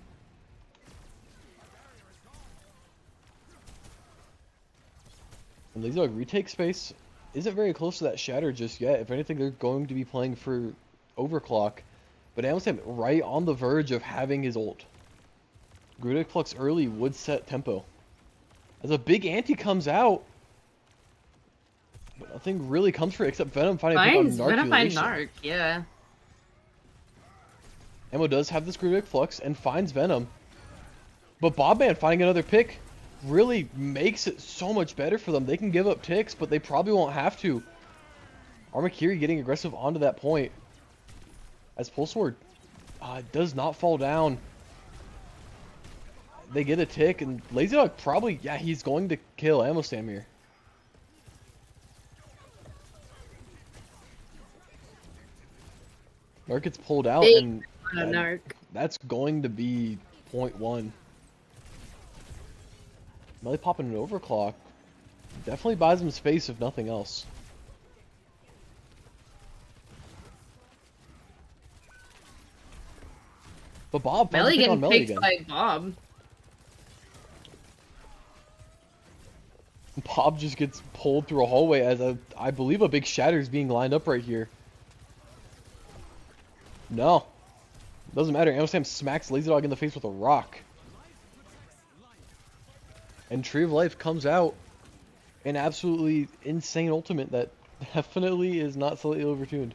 Speaker 1: And Lazy Dog retake space. Isn't very close to that shatter just yet. If anything, they're going to be playing for overclock. But Ammo Sam right on the verge of having his ult. Grudic Flux early would set tempo. As a big anti comes out, but nothing really comes for it except Venom finding a pick on
Speaker 2: Venom finds
Speaker 1: Narculation.
Speaker 2: Narc, yeah.
Speaker 1: Ammo does have this Grudic Flux and finds Venom. But Bobman finding another pick really makes it so much better for them. They can give up ticks, but they probably won't have to. Armakiri getting aggressive onto that point. As Pulsar does not fall down. They get a tick, and Lazy Dog probably, yeah, he's going to kill Ammo Sam here. Narc gets pulled out, and
Speaker 2: Narc.
Speaker 1: that's going to be 0.1. Melly popping an overclock definitely buys him space, if nothing else. But Bob finds a
Speaker 2: Melly
Speaker 1: pick on
Speaker 2: getting
Speaker 1: Melly
Speaker 2: picked
Speaker 1: again.
Speaker 2: by Bob.
Speaker 1: Bob just gets pulled through a hallway as I believe a big shatter is being lined up right here. No. Doesn't matter. Ammo Sam smacks Lazy Dog in the face with a rock. And Tree of Life comes out. An absolutely insane ultimate that definitely is not slightly overtuned.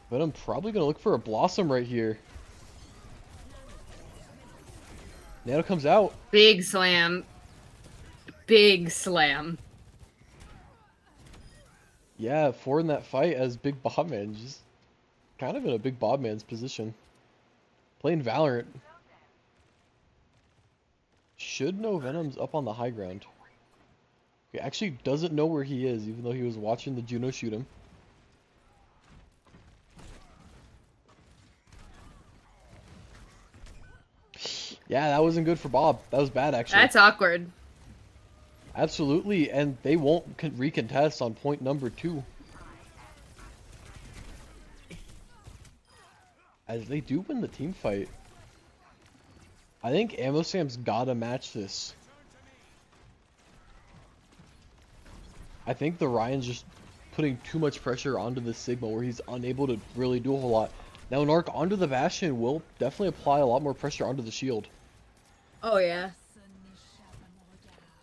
Speaker 1: But I'm probably going to look for a Blossom right here. Nano comes out.
Speaker 2: Big slam. Big slam.
Speaker 1: Yeah, forward in that fight as Big Bobman, just kind of in a Big Bobman's position. Playing Valorant. should know Venom's up on the high ground. He actually doesn't know where he is, even though he was watching the Juno shoot him. Yeah, that wasn't good for Bob. That was bad, actually.
Speaker 2: That's awkward.
Speaker 1: Absolutely, and they won't recontest on point number 2. As they do win the team fight. I think Ammo Sam's gotta match this. I think the Ryan's just putting too much pressure onto the Sigma where he's unable to really do a whole lot. Now an arc onto the Bastion will definitely apply a lot more pressure onto the shield.
Speaker 2: Oh yeah.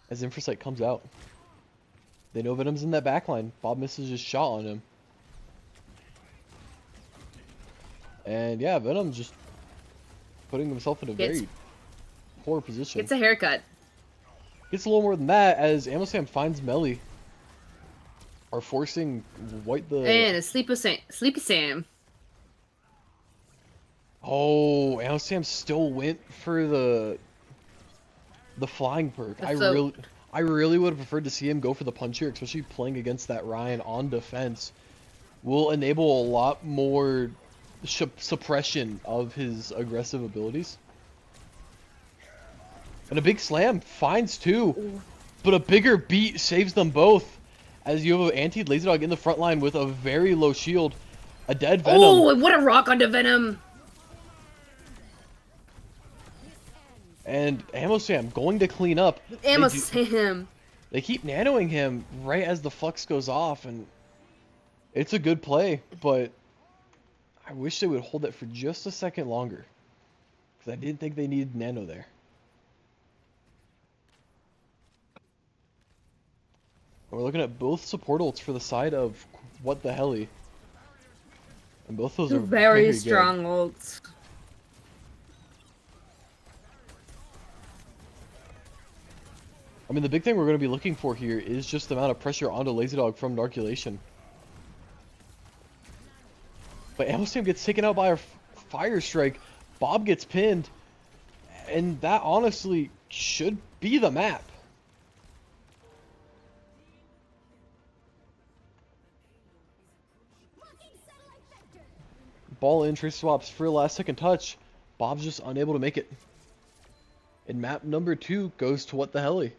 Speaker 1: As Infrasight comes out. They know Venom's in that backline. Bob misses his shot on him. And yeah, Venom's just putting himself in a very poor position.
Speaker 2: Gets a haircut.
Speaker 1: Gets a little more than that as Ammo Sam finds Melly. Are forcing White the...
Speaker 2: And a Sleepy Sam.
Speaker 1: Oh, Ammo Sam still went for the flying perk. I really would have preferred to see him go for the punch here, especially playing against that Ryan on defense. Will enable a lot more suppression of his aggressive abilities. And a big slam finds 2, but a bigger beat saves them both. As you have an anti-Lazy Dog in the front line with a very low shield. A dead Venom.
Speaker 2: Oh, what a rock onto Venom!
Speaker 1: And Ammo Sam going to clean up.
Speaker 2: Ammo Sam!
Speaker 1: They keep nanoing him right as the flux goes off, and it's a good play, but I wish they would hold it for just a second longer. Because I didn't think they needed nano there. We're looking at both support ults for the side of What the Helly. And both those are
Speaker 2: very
Speaker 1: good.
Speaker 2: strong ults.
Speaker 1: I mean, the big thing we're going to be looking for here is just the amount of pressure onto Lazy Dog from Narculation. But Ammo Sam gets taken out by a fire strike. Bob gets pinned. And that honestly should be the map. Ball in, Trace swaps for a last second touch. Bob's just unable to make it. And map number 2 goes to What the Helly.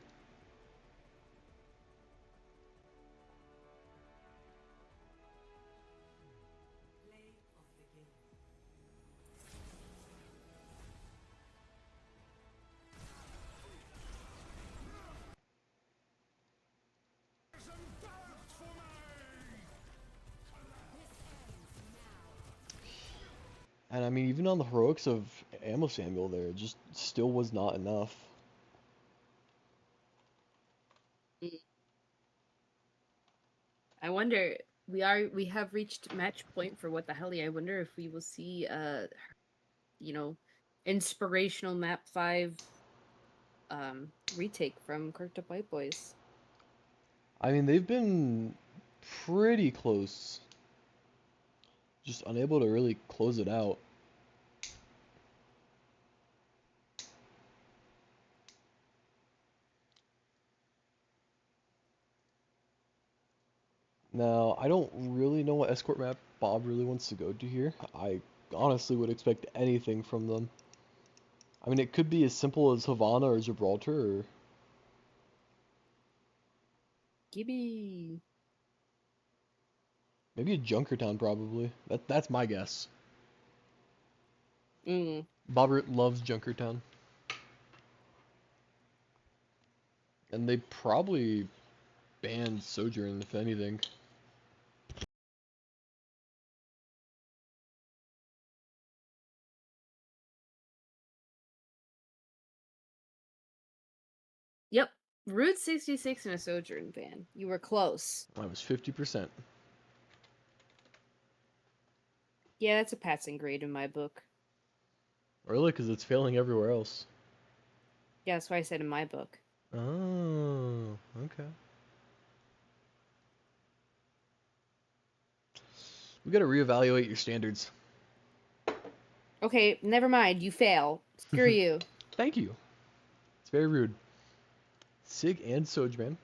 Speaker 1: And I mean, even on the heroics of Ammo Samuel there, it just still was not enough.
Speaker 2: I wonder, we have reached match point for What the Helly. I wonder if we will see you know, inspirational map 5 retake from Quirked White Boys.
Speaker 1: I mean, they've been pretty close. Just unable to really close it out. Now, I don't really know what escort map Bob really wants to go to here. I honestly would expect anything from them. I mean, it could be as simple as Havana or Gibraltar, or...
Speaker 2: Gibby.
Speaker 1: Maybe a Junkertown, probably. That's my guess. Bobbert loves Junkertown. And they probably banned Sojourn, if anything.
Speaker 2: Yep. Route 66 and a Sojourn ban. You were close.
Speaker 1: I was 50%.
Speaker 2: Yeah, that's a passing grade in my book.
Speaker 1: Really? Because it's failing everywhere else.
Speaker 2: Yeah, that's why I said in my book.
Speaker 1: Oh, okay. We gotta reevaluate your standards.
Speaker 2: Okay, never mind. You fail. Screw you.
Speaker 1: Thank you. It's very rude. Sig and Soj, man.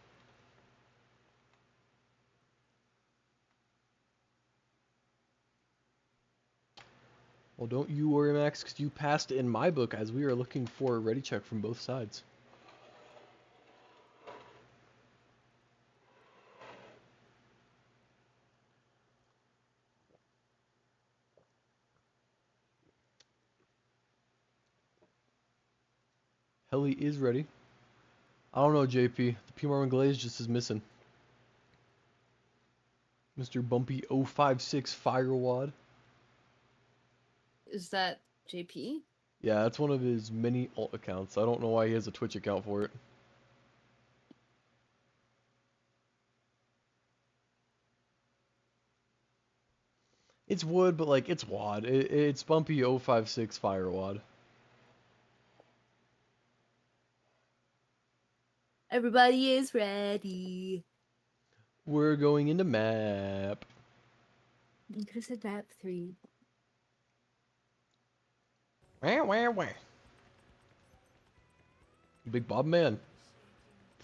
Speaker 1: Well, don't you worry, Max, because you passed in my book as we are looking for a ready check from both sides. Helly is ready. I don't know, JP. The P. Marvin Glaze just is missing. Mr. Bumpy 056 Firewad.
Speaker 2: Is that JP?
Speaker 1: Yeah, that's one of his many alt accounts. I don't know why he has a Twitch account for it. It's Wood, but like it's Wad. It's Bumpy 056 Firewad.
Speaker 2: Everybody is ready.
Speaker 1: We're going into map.
Speaker 2: You could have said map 3.
Speaker 1: Wah. Big Bob man.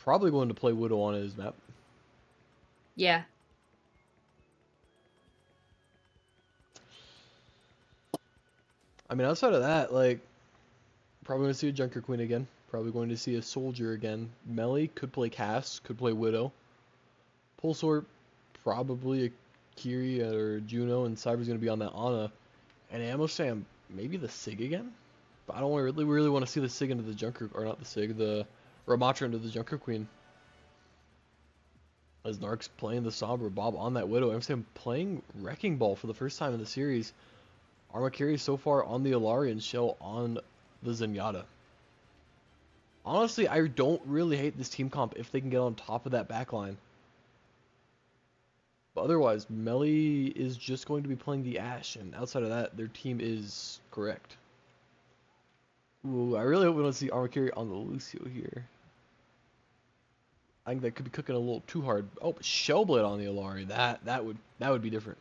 Speaker 1: Probably going to play Widow on his map.
Speaker 2: Yeah.
Speaker 1: I mean, outside of that, like, probably going to see a Junker Queen again. Probably going to see a Soldier again. Melly could play Cass, could play Widow. Pulsar, probably a Kiri or Juno, and Cyber's going to be on that Ana. And Ammo Sam, maybe the Sig again? But I don't really want to see the Sig into the Junker, or not the Sig, the Ramatra into the Junker Queen. As Narc's playing the Sombra, Bob on that Widow. Ammo Sam playing Wrecking Ball for the first time in the series. Armakiri so far on the Alari and Shell on the Zenyatta. Honestly, I don't really hate this team comp if they can get on top of that backline. But otherwise, Melly is just going to be playing the Ashe, and outside of that, their team is correct. Ooh, I really hope we don't see Armakiri on the Lucio here. I think that could be cooking a little too hard. Oh, but Shellblade on the Alari. That would be different.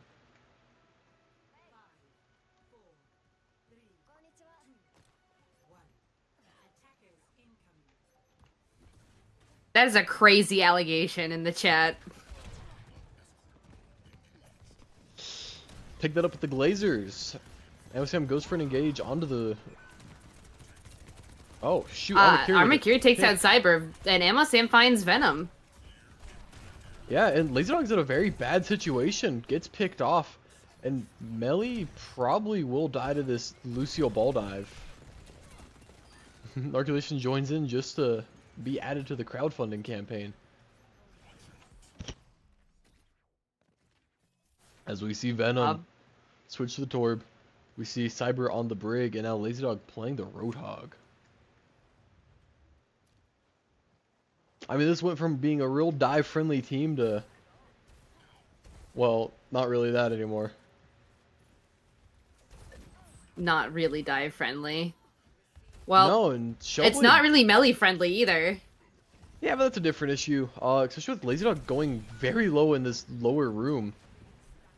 Speaker 2: That is a crazy allegation in the chat.
Speaker 1: Pick that up with the Glazers. Amosam goes for an engage onto the... Oh, shoot.
Speaker 2: Armakiri takes out Cyber, and Amosam finds Venom.
Speaker 1: Yeah, and Lazy Dog's in a very bad situation. Gets picked off. And Melly probably will die to this Lucio ball dive. Arculation joins in just to be added to the crowdfunding campaign. As we see Venom switch to the Torb. We see Cyber on the Brig, and now Lazy Dog playing the Roadhog. I mean, this went from being a real dive-friendly team to... Well, not really that anymore.
Speaker 2: Not really dive friendly. Well,
Speaker 1: no, and
Speaker 2: it's not really melee friendly either.
Speaker 1: Yeah, but that's a different issue. Especially with Lazy Dog going very low in this lower room.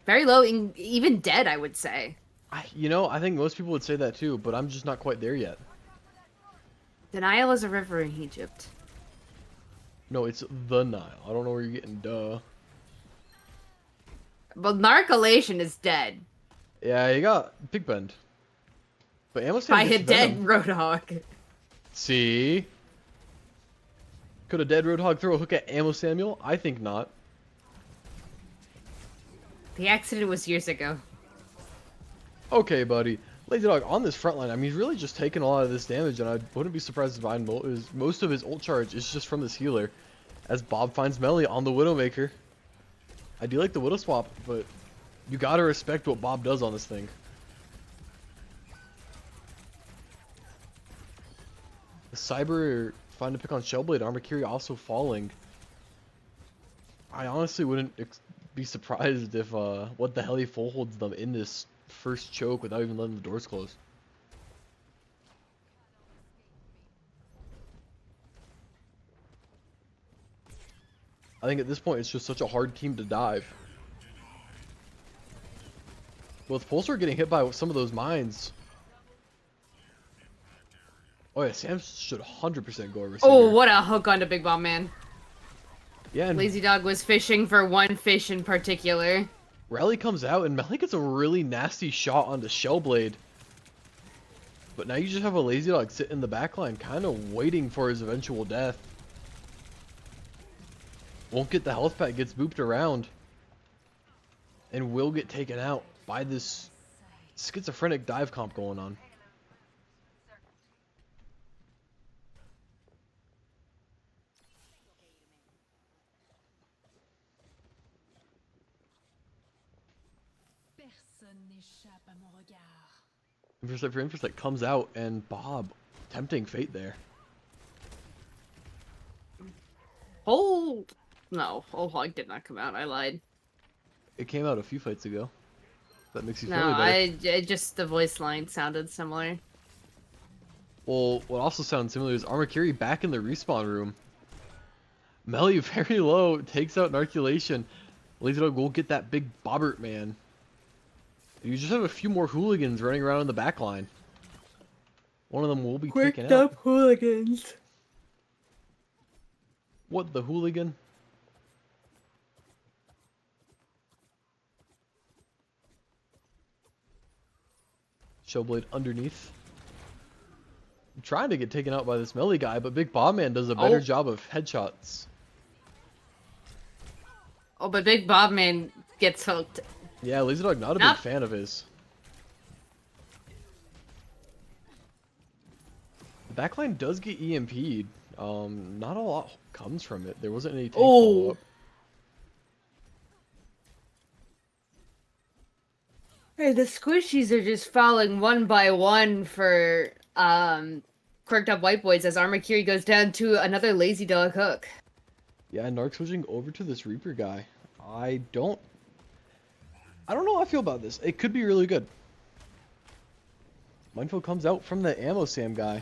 Speaker 2: Very low, even dead, I would say.
Speaker 1: I think most people would say that too, but I'm just not quite there yet.
Speaker 2: Denial is a river in Egypt.
Speaker 1: No, it's the Nile. I don't know where you're getting duh.
Speaker 2: Well, Narcolation is dead.
Speaker 1: Yeah, you got Big Bend. But Amosam
Speaker 2: by a dead Roadhog.
Speaker 1: See? Could a dead Roadhog throw a hook at Ammo Samuel? I think not.
Speaker 2: The accident was years ago.
Speaker 1: Okay, buddy. Lazy Dog on this front line. I mean, he's really just taking a lot of this damage, and I wouldn't be surprised if most of his ult charge is just from this healer. As Bob finds Melly on the Widowmaker. I do like the Widow swap, but you gotta respect what Bob does on this thing. The Cyber finding to pick on Shellblade. Armakiri also falling. I honestly wouldn't be surprised if what the hell he full holds them in this first choke without even letting the doors close. I think at this point it's just such a hard team to dive. With Pulsar getting hit by some of those mines. Oh yeah, Sam should 100% go receiver.
Speaker 2: Oh, what a hook onto Big Bomb Man.
Speaker 1: Yeah, and
Speaker 2: Lazy Dog was fishing for one fish in particular.
Speaker 1: Rally comes out and Melly gets a really nasty shot onto Shellblade. But now you just have a Lazy Dog sit in the backline, kind of waiting for his eventual death. Won't get the health pack, gets booped around. And will get taken out by this schizophrenic dive comp going on. Infosec comes out and Bob tempting fate there.
Speaker 2: Hold. No, Whole Hog did not come out. I lied.
Speaker 1: It came out a few fights ago. That makes you feel
Speaker 2: No,
Speaker 1: any better.
Speaker 2: I just the voice line sounded similar.
Speaker 1: Well, what also sounds similar is Armakiri back in the respawn room. Melly very low, takes out Narculation. Lazy Dog will get that big Bobbert man. You just have a few more hooligans running around in the back line. One of them will be taken
Speaker 2: Quirked
Speaker 1: out.
Speaker 2: up hooligans.
Speaker 1: What, the hooligan? Showblade underneath. I'm trying to get taken out by this Melly guy, but Big Bob Man does a better job of headshots.
Speaker 2: Oh, but Big Bob Man gets hooked.
Speaker 1: Yeah, Lazy Dog not a big fan of his. The backline does get EMP'd. Not a lot comes from it. There wasn't any tank follow-up.
Speaker 2: Hey, the squishies are just falling one by one for Quirked Up White Boys as Armakiri goes down to another Lazy Dog hook.
Speaker 1: Yeah, Narc switching over to this Reaper guy. I don't know how I feel about this. It could be really good. Mindful comes out from the Ammo Sam guy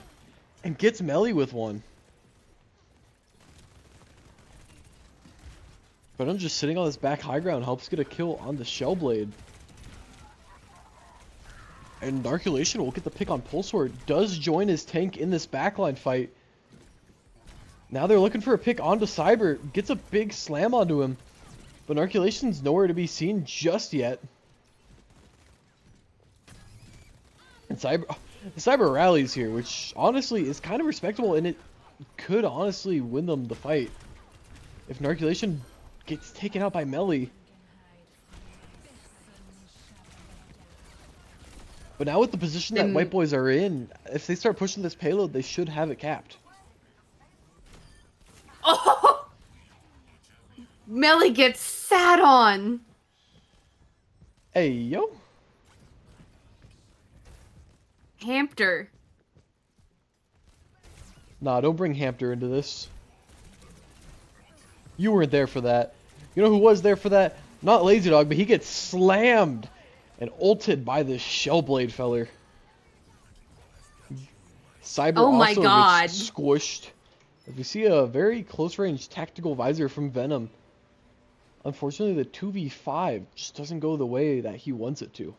Speaker 1: and gets Melly with one. But I'm just sitting on this back high ground, helps get a kill on the Shellblade. And Narculation will get the pick on Pulsar. Does join his tank in this backline fight. Now they're looking for a pick onto Cyber. Gets a big slam onto him. But Narculation's nowhere to be seen just yet. And Cyber rallies here, which honestly is kind of respectable, and it could honestly win them the fight. If Narculation gets taken out by Melly. But now with the position that White Boys are in, if they start pushing this payload, they should have it capped.
Speaker 2: Oh! Melly gets sat on!
Speaker 1: Hey, yo.
Speaker 2: Hampter.
Speaker 1: Nah, don't bring Hampter into this. You weren't there for that. You know who was there for that? Not Lazy Dog, but he gets slammed and ulted by this Shellblade feller. Cyber also gets squished. As we see a very close range tactical visor from Venom. Unfortunately, the 2v5 just doesn't go the way that he wants it to.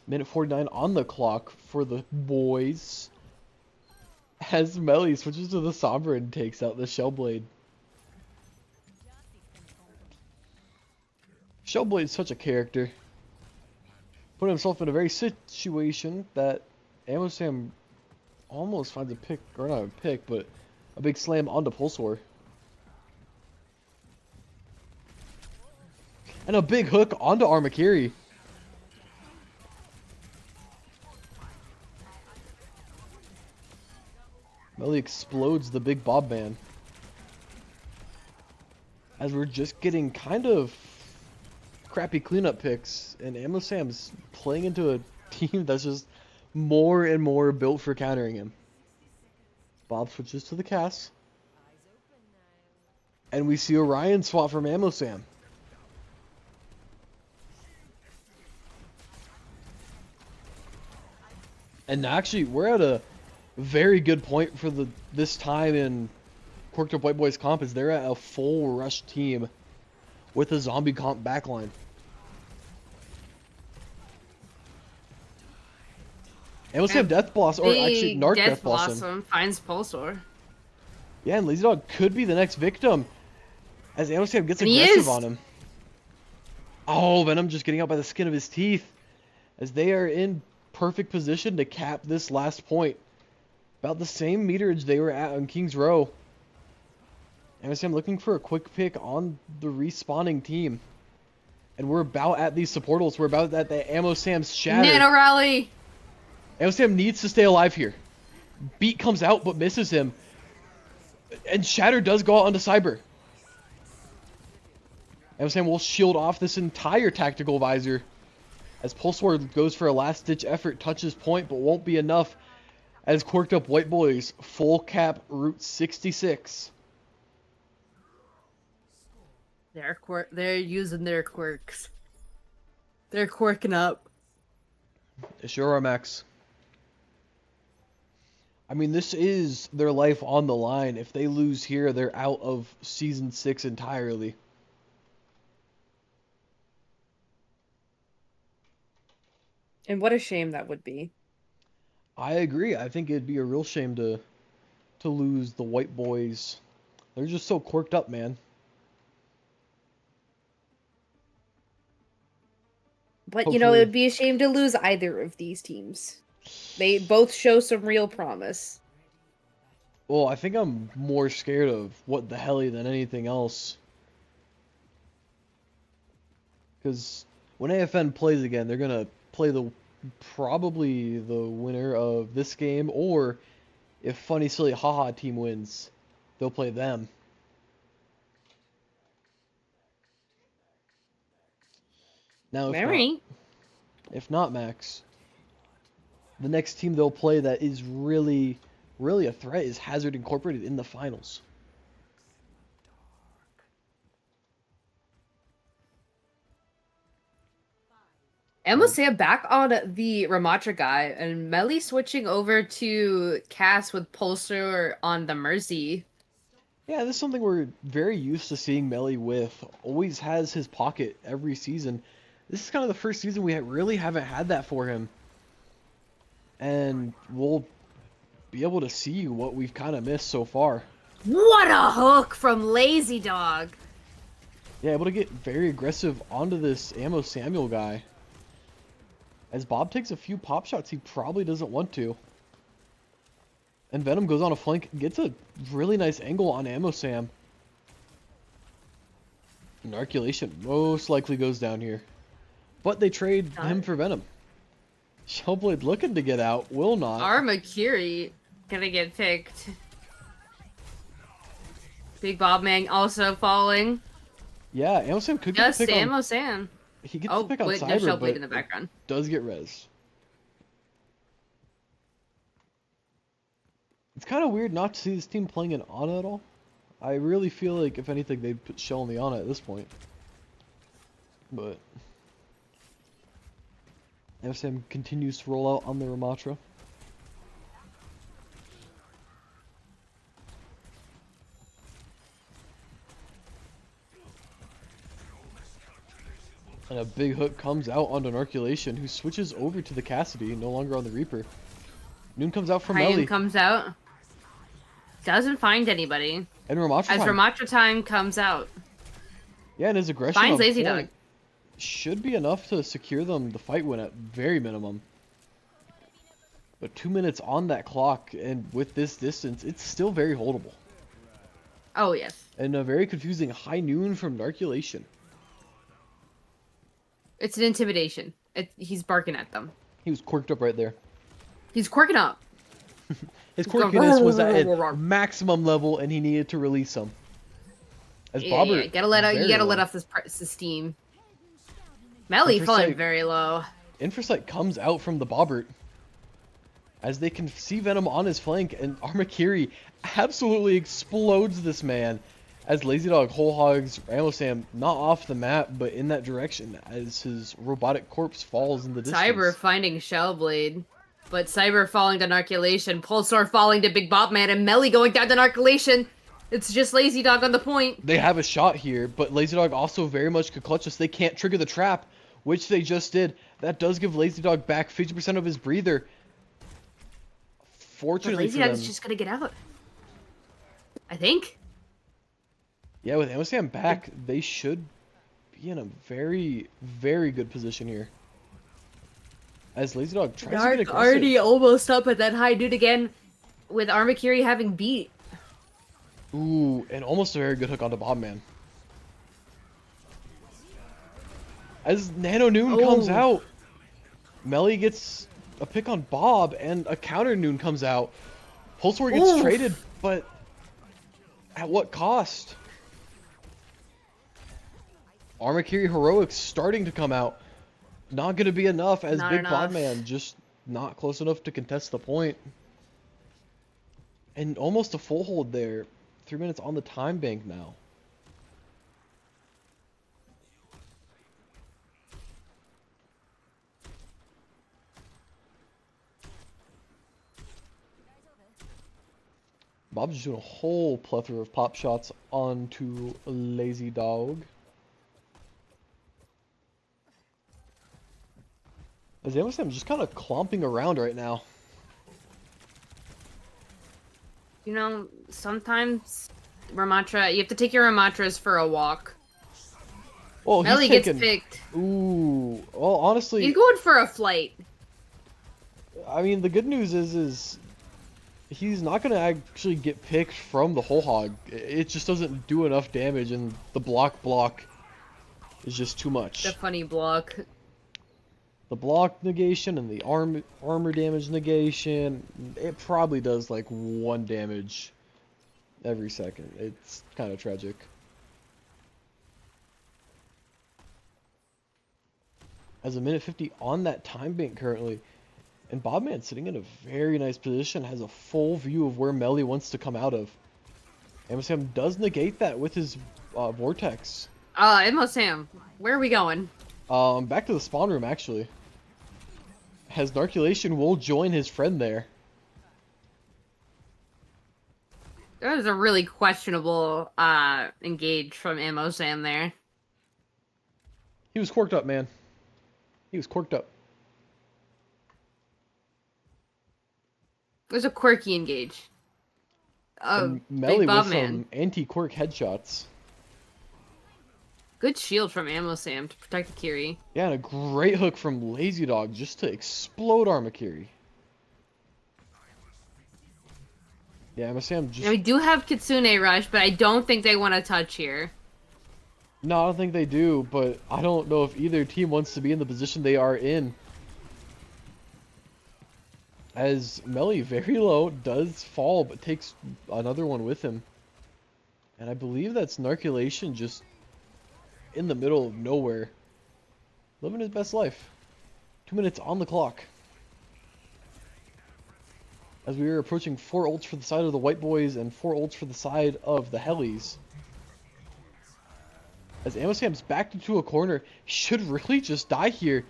Speaker 1: Minute 49 on the clock for the boys. As Melly switches to the Sombra and takes out the Shellblade. Shellblade's such a character. Put himself in a very situation that Ammo Sam almost finds a pick, or not a pick, but a big slam onto Pulsar. And a big hook onto Armakiri. Melly explodes the big Bob man. As we're just getting kind of crappy cleanup picks, and Ammo Sam's playing into a team that's just more and more built for countering him. Bob switches to the Cass. And we see Orion swap from Ammo Sam. And actually, we're at a very good point for this time in Quirked Up White Boys comp, is they're at a full rush team with a zombie comp backline. Ammo Sam
Speaker 2: And
Speaker 1: Death Blossom, or actually
Speaker 2: Big
Speaker 1: Narc
Speaker 2: Death
Speaker 1: Blossom.
Speaker 2: Blossom finds Pulsar.
Speaker 1: Yeah, and Lazy Dog could be the next victim as Ammo Sam gets
Speaker 2: And he
Speaker 1: aggressive
Speaker 2: is.
Speaker 1: on him. Oh, Venom just getting out by the skin of his teeth as they are in perfect position to cap this last point. About the same meterage they were at on King's Row. Ammo Sam looking for a quick pick on the respawning team. And we're about at these supportals. We're about at the Ammo Sam's shatter.
Speaker 2: Nano Rally.
Speaker 1: Ammo Sam needs to stay alive here. Beat comes out but misses him. And Shatter does go out onto Cyber. Ammo Sam will shield off this entire tactical visor. As Pulsar goes for a last ditch effort, touches point but won't be enough. As Quirked Up White Boys full cap Route 66.
Speaker 2: They're using their quirks. They're quirking up.
Speaker 1: They sure are, Max. I mean, this is their life on the line. If they lose here, they're out of Season 6 entirely.
Speaker 2: And what a shame that would be.
Speaker 1: I agree. I think it'd be a real shame to lose the White Boys. They're just so quirked up, man.
Speaker 2: But, you know,
Speaker 1: Hopefully.
Speaker 2: it would be a shame to lose either of these teams. They both show some real promise.
Speaker 1: Well, I think I'm more scared of what the Helly than anything else. Because when AFN plays again, they're going to play probably the winner of this game, or if Funny Silly Haha team wins, they'll play them. Now, if not, Max, the next team they'll play that is really a threat is Hazard Incorporated in the finals.
Speaker 2: Emma Sam back on the Ramatra guy, and Melly switching over to Cass with Pulsar on the Mercy.
Speaker 1: Yeah, this is something we're very used to seeing Melly with. Always has his pocket every season. This is kind of the first season we really haven't had that for him. And we'll be able to see what we've kind of missed so far.
Speaker 2: What a hook from Lazy Dog!
Speaker 1: Yeah, able to get very aggressive onto this Ammo Samuel guy. As Bob takes a few pop shots he probably doesn't want to. And Venom goes on a flank, gets a really nice angle on Ammo Sam. Narculation most likely goes down here. But they trade him for Venom. Shellblade looking to get out, will not.
Speaker 2: Armakiri gonna get picked. Big Bob Man also falling.
Speaker 1: Yeah, Ammo Sam could get the pick
Speaker 2: Ammo
Speaker 1: on...
Speaker 2: Sam.
Speaker 1: He gets the pick on Cyber,
Speaker 2: no
Speaker 1: but
Speaker 2: Shellblade in the background.
Speaker 1: Does get res. It's kind of weird not to see this team playing an Ana at all. I really feel like, if anything, they'd put Shell in the Ana at this point. But... Sam continues to roll out on the Ramatra. And a big hook comes out onto Narculation, who switches over to the Cassidy, no longer on the Reaper. Noon comes out from Ellie.
Speaker 2: Comes out. Doesn't find anybody.
Speaker 1: And
Speaker 2: Ramatra time comes out.
Speaker 1: Yeah, and his aggression
Speaker 2: finds Lazy Dog.
Speaker 1: Should be enough to secure them the fight win at very minimum. But 2 minutes on that clock, and with this distance, it's still very holdable.
Speaker 2: Oh, yes.
Speaker 1: And a very confusing high noon from Narculation.
Speaker 2: It's an intimidation. He's barking at them.
Speaker 1: He was quirked up right there.
Speaker 2: He's quirking up.
Speaker 1: His quirkiness was at a maximum level, and he needed to release them. As Bobber,
Speaker 2: you gotta let off this steam. Melly falling very low.
Speaker 1: Infrasight comes out from the Bobbert as they can see Venom on his flank, and Armakiri absolutely explodes this man as Lazy Dog whole hogs Ammo Sam not off the map but in that direction as his robotic corpse falls in the distance.
Speaker 2: Cyber finding Shellblade, but Cyber falling to Narculation, Pulsar falling to Big Bob Man, and Melly going down to Narculation. It's just Lazy Dog on the point.
Speaker 1: They have a shot here, but Lazy Dog also very much could clutch us. They can't trigger the trap, which they just did. That does give Lazy Dog back 50% of his breather. Fortunately
Speaker 2: Lazy
Speaker 1: for
Speaker 2: Dog
Speaker 1: them,
Speaker 2: is just gonna get out. I think.
Speaker 1: yeah, with Amosam back, they should be in a very, very good position here. As Lazy Dog tries to get
Speaker 2: Dark
Speaker 1: aggressive.
Speaker 2: already almost up at that high dude again, with Armakiri having beat.
Speaker 1: Ooh, and almost a very good hook onto Bob Man. As Nano Noon comes out, Melly gets a pick on Bob, and a counter Noon comes out. Pulsar gets traded, but at what cost? Armakiri Heroics starting to come out. Not going to be enough, as
Speaker 2: Not
Speaker 1: Big
Speaker 2: enough.
Speaker 1: Bobman just not close enough to contest the point. And almost a full hold there. 3 minutes on the time bank now. Bob's just doing a whole plethora of pop shots onto Lazy Dog. As Amosam just kind of clomping around right now.
Speaker 2: You know, sometimes Ramatra, you have to take your Ramatras for a walk.
Speaker 1: Oh,
Speaker 2: Melly
Speaker 1: he's taking...
Speaker 2: gets picked.
Speaker 1: Ooh. Well, honestly...
Speaker 2: He's going for a flight.
Speaker 1: I mean, the good news is he's not going to actually get picked from the whole hog. It just doesn't do enough damage, and the block is just too much.
Speaker 2: The funny block.
Speaker 1: The block negation and the armor damage negation, it probably does like 1 damage every second. It's kind of tragic. As a minute 50 on that time bank currently. And Bobman sitting in a very nice position, has a full view of where Melly wants to come out of. Amosam does negate that with his vortex.
Speaker 2: Amosam, where are we going?
Speaker 1: Back to the spawn room actually. As Narculation will join his friend there.
Speaker 2: That was a really questionable engage from Amosam there.
Speaker 1: He was corked up, man. He was corked up.
Speaker 2: It was a quirky engage.
Speaker 1: Melly
Speaker 2: Big Bob
Speaker 1: with
Speaker 2: Man.
Speaker 1: some anti-quirk headshots.
Speaker 2: Good shield from Amosam to protect Akiri.
Speaker 1: Yeah, and a great hook from Lazy Dog just to explode Armakiri. Yeah, Amosam just...
Speaker 2: And we do have Kitsune Rush, but I don't think they want to touch here.
Speaker 1: No, I don't think they do, but I don't know if either team wants to be in the position they are in. As Melly, very low, does fall, but takes another one with him. And I believe that's Narculation just in the middle of nowhere. Living his best life. 2 minutes on the clock. As we are approaching 4 ults for the side of the White Boys and 4 ults for the side of the Hellys. As Amosam's backed into a corner, he should really just die here.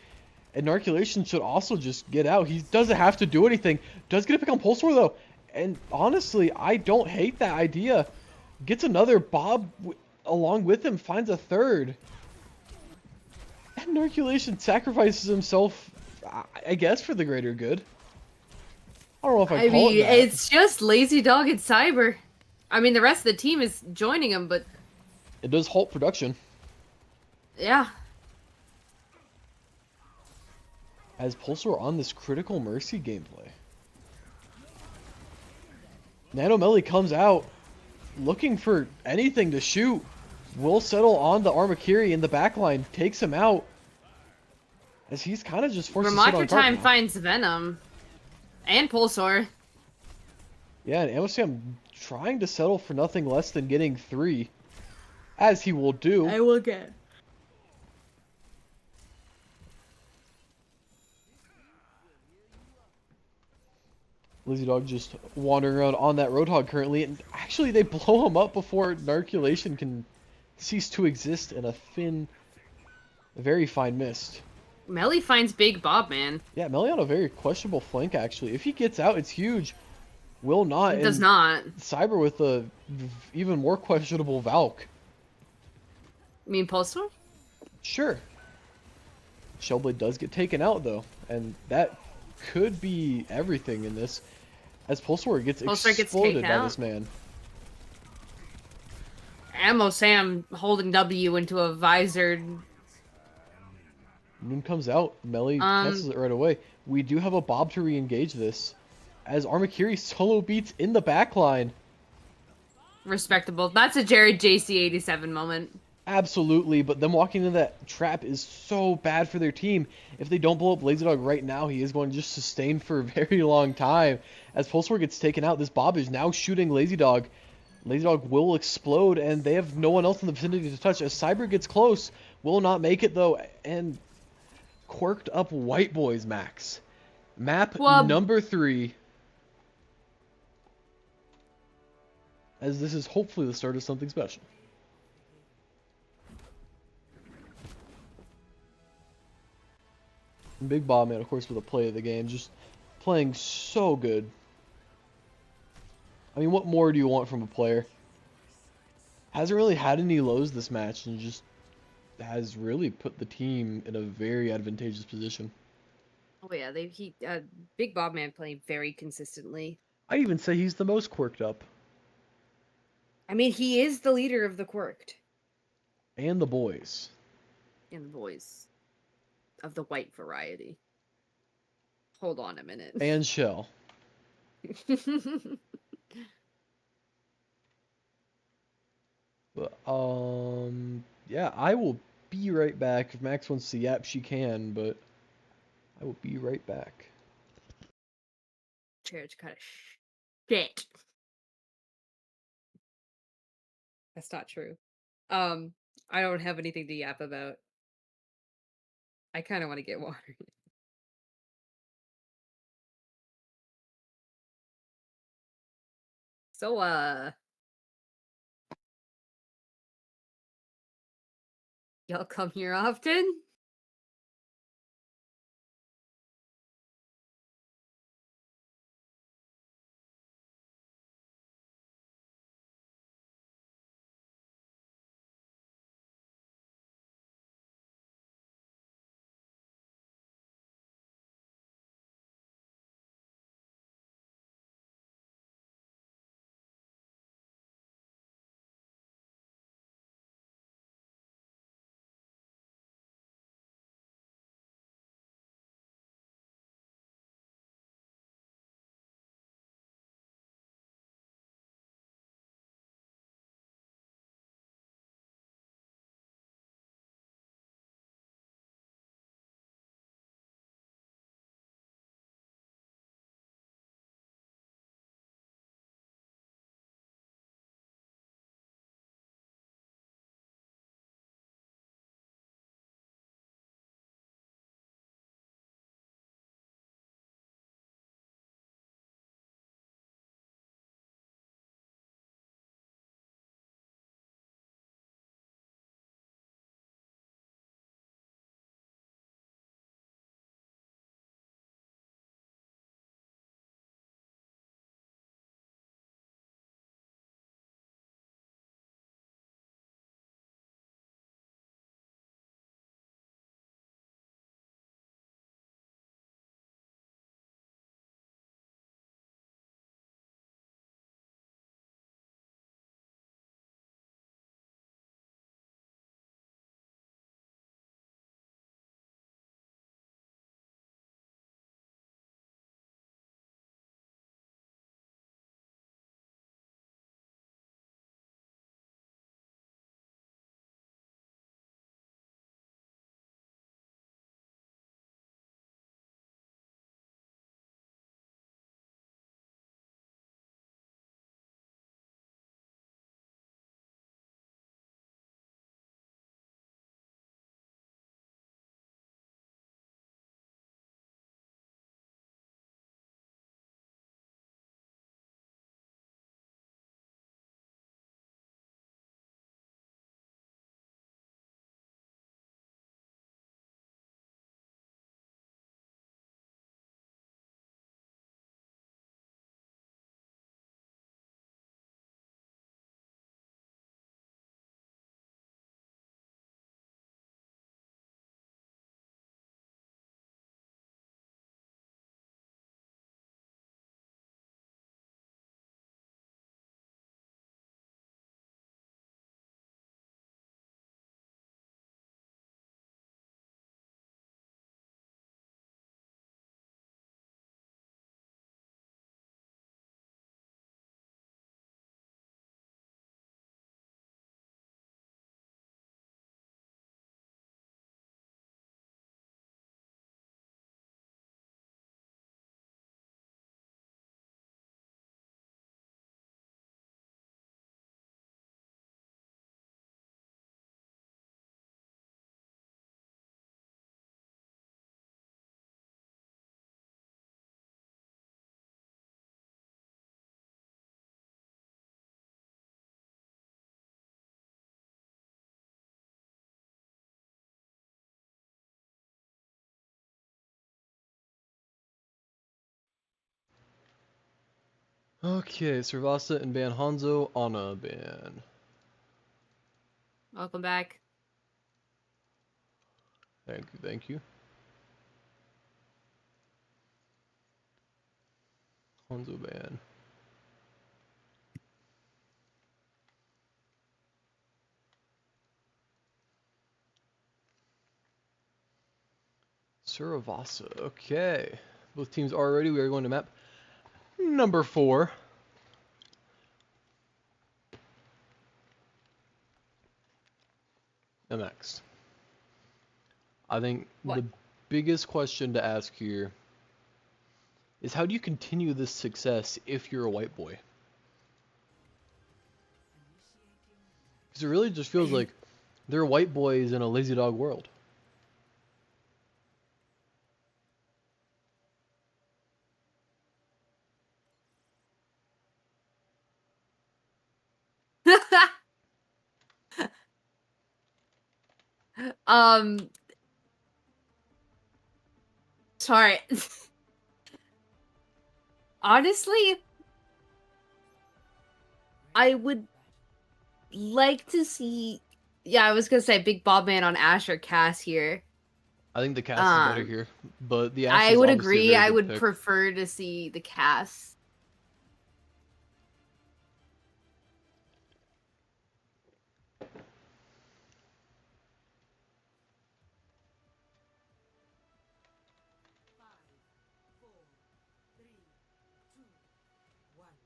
Speaker 1: And Narculation should also just get out. He doesn't have to do anything. Does get a pick on Pulsar though. And honestly, I don't hate that idea. Gets another Bob along with him, finds a third. And Narculation sacrifices himself, I guess, for the greater good. I don't know if I call it that.
Speaker 2: It's just Lazy Dog and Cyber. I mean, the rest of the team is joining him, but...
Speaker 1: It does halt production.
Speaker 2: Yeah.
Speaker 1: As Pulsar on this critical mercy gameplay. Nano Melly comes out looking for anything to shoot. Will settle on the Armakiri in the backline, takes him out. As he's kind of just forced to sit on
Speaker 2: Ramatra
Speaker 1: guard
Speaker 2: time
Speaker 1: now.
Speaker 2: finds Venom. And Pulsar.
Speaker 1: Yeah, and Amosam trying to settle for nothing less than getting 3. As he will do.
Speaker 2: I will get.
Speaker 1: Lazy Dog just wandering around on that Roadhog currently, and actually they blow him up before Narculation can cease to exist in a thin, very fine mist.
Speaker 2: Melly finds Big Bob, man.
Speaker 1: Yeah, Melly on a very questionable flank actually. If he gets out, it's huge. Will not.
Speaker 2: It does not.
Speaker 1: Cyber with a even more questionable Valk.
Speaker 2: You mean Pulsar?
Speaker 1: Sure. Shellblade does get taken out though, and that could be everything in this. as Pulsar gets
Speaker 2: Pulsar gets taken
Speaker 1: exploded by
Speaker 2: out.
Speaker 1: this man.
Speaker 2: Ammo Sam holding W into a visor.
Speaker 1: Moon comes out. Melly cancels it right away. We do have a Bob to re-engage this, as Armakiri solo beats in the backline.
Speaker 2: Respectable. That's a Jared JC87 moment.
Speaker 1: Absolutely, but them walking into that trap is so bad for their team. If they don't blow up Lazy Dog right now, he is going to just sustain for a very long time. As Pulsar gets taken out, this Bob is now shooting Lazy Dog. Lazy Dog will explode, and they have no one else in the vicinity to touch. As Cyber gets close, will not make it though, and Quirked up White Boys Max. Map number 3. As this is hopefully the start of something special. Big Bob Man, of course, with a play of the game, just playing so good. I mean, what more do you want from a player? Hasn't really had any lows this match, and just has really put the team in a very advantageous position.
Speaker 2: Oh yeah, Big Bob Man playing very consistently.
Speaker 1: I'd even say he's the most quirked up.
Speaker 2: I mean, he is the leader of the Quirked.
Speaker 1: And the boys.
Speaker 2: And the boys. Of the white variety. Hold on a minute.
Speaker 1: And Shell. But, yeah, I will be right back. If Max wants to yap, she can, but I will be right back.
Speaker 2: Jared's kind of shit. That's not true. I don't have anything to yap about. I kind of want to get water. So, y'all come here often?
Speaker 1: Okay, Servasa and ban Hanzo on a ban.
Speaker 2: Welcome back.
Speaker 1: Thank you, thank you. Hanzo ban. Servasa, okay. Both teams are ready. We are going to map number 4. MX. I think
Speaker 2: What?
Speaker 1: the biggest question to ask here is how do you continue this success if you're a white boy? Because it really just feels like they're white boys in a lazy dog world.
Speaker 2: um. Sorry. Honestly, I would like to see. Yeah, I was gonna say Big Bob Man on Ash or Cass here.
Speaker 1: I think the cast is better
Speaker 2: Um,
Speaker 1: here, but the Ash
Speaker 2: I
Speaker 1: is
Speaker 2: would
Speaker 1: obviously a
Speaker 2: agree.
Speaker 1: very
Speaker 2: I
Speaker 1: good
Speaker 2: would
Speaker 1: pick.
Speaker 2: prefer to see the Cass.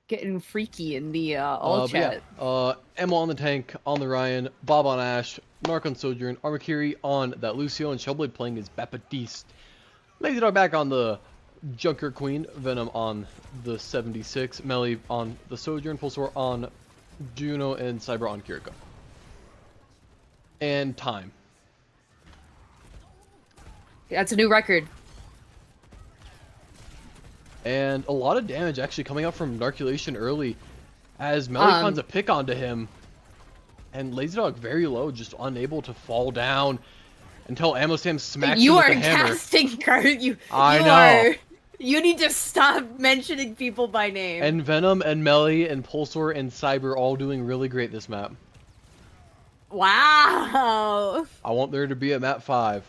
Speaker 2: Getting freaky in the all
Speaker 1: But yeah,
Speaker 2: chat.
Speaker 1: Emma on the tank, on the Ryan, Bob on Ash, Narc on Sojourn, Armakiri on that Lucio, and Shellblade playing as Baptiste. Lazy Dog back on the Junker Queen, Venom on the 76, Melly on the Sojourn, Pulsar on Juno, and Cyber on Kiriko. And time.
Speaker 2: That's a new record.
Speaker 1: And a lot of damage actually coming up from Narculation early as Melly finds a pick onto him. And Lazy Dog very low, just unable to fall down until Ammo Sam smacks him with the hammer.
Speaker 2: You are casting cards.
Speaker 1: I know.
Speaker 2: You need to stop mentioning people by name.
Speaker 1: And Venom and Melly and Pulsar and Cyber all doing really great this map.
Speaker 2: Wow.
Speaker 1: I want there to be a map 5.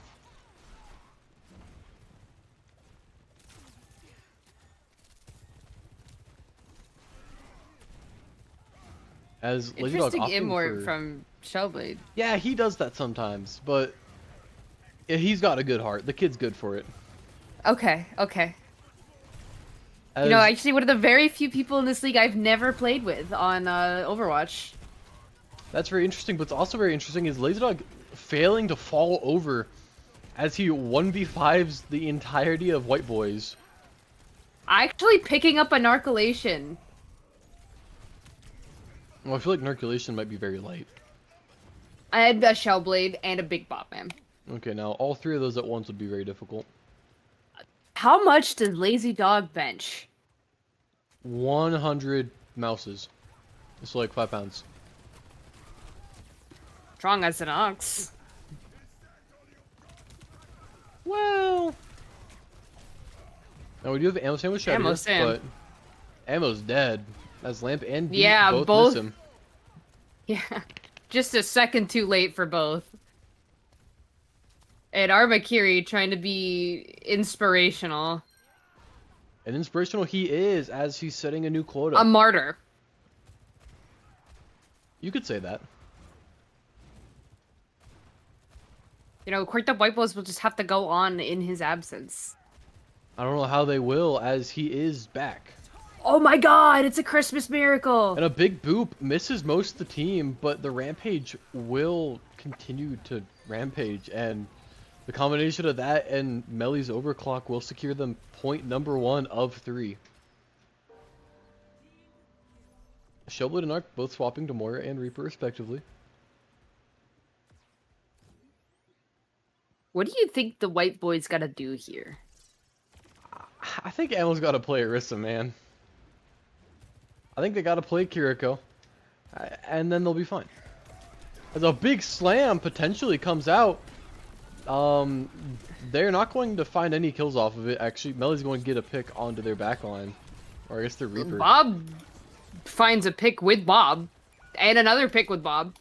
Speaker 1: As Lazy Dog
Speaker 2: Interesting
Speaker 1: opting
Speaker 2: import
Speaker 1: for...
Speaker 2: from Shellblade.
Speaker 1: Yeah, he does that sometimes, but yeah, he's got a good heart. The kid's good for it.
Speaker 2: Okay, okay.
Speaker 1: As...
Speaker 2: You know, actually, one of the very few people in this league I've never played with on Overwatch.
Speaker 1: That's very interesting, but what's also very interesting is Lazy Dog failing to fall over as he 1v5s the entirety of White Boys.
Speaker 2: Actually picking up a Narcolation.
Speaker 1: Well, I feel like Narculation might be very light.
Speaker 2: I had a Shellblade and a Big Bop Man.
Speaker 1: Okay, now all 3 of those at once would be very difficult.
Speaker 2: How much does Lazy Dog bench?
Speaker 1: 100 mouses. It's like 5 pounds.
Speaker 2: Strong as an ox.
Speaker 1: Well... Now we do have Ammo Sam with Shadow, but Ammo's dead. As Lamp and Beat both miss him.
Speaker 2: Yeah, just a second too late for both. And Armakiri trying to be inspirational.
Speaker 1: And inspirational he is as he's setting a new quota.
Speaker 2: A martyr.
Speaker 1: You could say that.
Speaker 2: You know, Quirked White Boys will just have to go on in his absence.
Speaker 1: I don't know how they will as he is back.
Speaker 2: Oh my god, it's a Christmas miracle!
Speaker 1: And a big boop misses most of the team, but the Rampage will continue to rampage, and the combination of that and Melly's overclock will secure them point number 1 of 3. Shellblade and Arc both swapping to Moira and Reaper respectively.
Speaker 2: What do you think the White Boys gotta do here?
Speaker 1: I think Ammo's gotta play Orisa, man. I think they gotta play Kiriko, and then they'll be fine. As a big slam potentially comes out, they're not going to find any kills off of it. Actually, Melly's going to get a pick onto their backline. Or I guess the Reaper.
Speaker 2: Bob finds a pick with Bob, and another pick with Bob.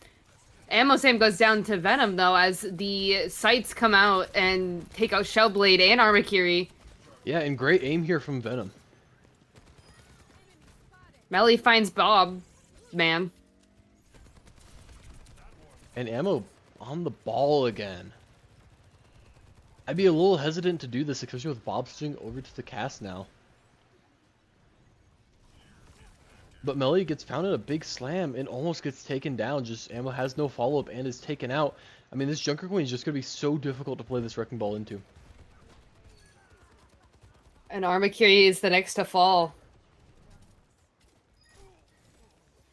Speaker 2: Ammo Sam goes down to Venom, though, as the sights come out and take out Shellblade and Armakiri.
Speaker 1: Yeah, and great aim here from Venom.
Speaker 2: Melly finds Bob, man.
Speaker 1: And Ammo on the ball again. I'd be a little hesitant to do this, especially with Bob switching over to the cast now. But Melly gets found in a big slam and almost gets taken down. Just Ammo has no follow-up and is taken out. I mean, this Junker Queen is just going to be so difficult to play this Wrecking Ball into.
Speaker 2: And Armakiri is the next to fall.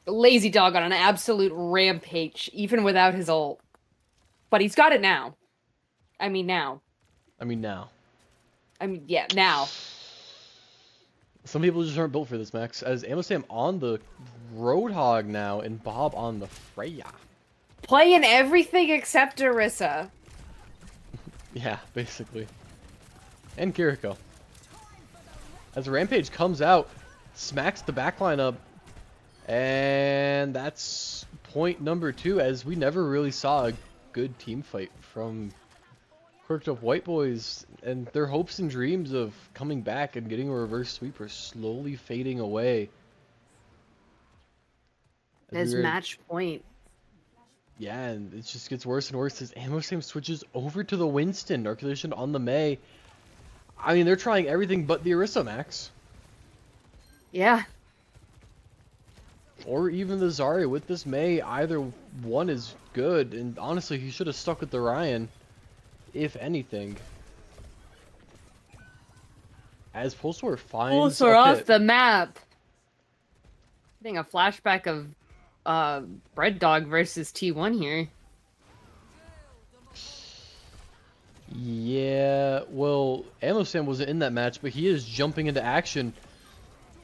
Speaker 2: Lazy Dog on an absolute rampage, even without his ult. But he's got it now. I mean, now. Yeah, now.
Speaker 1: Some people just aren't built for this, Max. As Ammo Sam on the Roadhog now, and Bob on the Freya.
Speaker 2: Playing everything except Orisa.
Speaker 1: Yeah, basically. And Kiriko. As Rampage comes out, smacks the backline up, and that's point number 2, as we never really saw a good team fight from Quirked Up White Boys, and their hopes and dreams of coming back and getting a reverse sweep are slowly fading away.
Speaker 2: As match point.
Speaker 1: Yeah, and it just gets worse and worse as Ammo Sam switches over to the Winston. Narculation on the Mei. I mean, they're trying everything but the Orisa, Max.
Speaker 2: Yeah.
Speaker 1: Or even the Zarya with this Mei. Either one is good, and honestly, he should have stuck with the Ryan, if anything. As Pulsar finds
Speaker 2: Pulsar off
Speaker 1: pit.
Speaker 2: the map. Getting a flashback of Bread Dog versus T1 here.
Speaker 1: Yeah, well, Ammo Sam wasn't in that match, but he is jumping into action.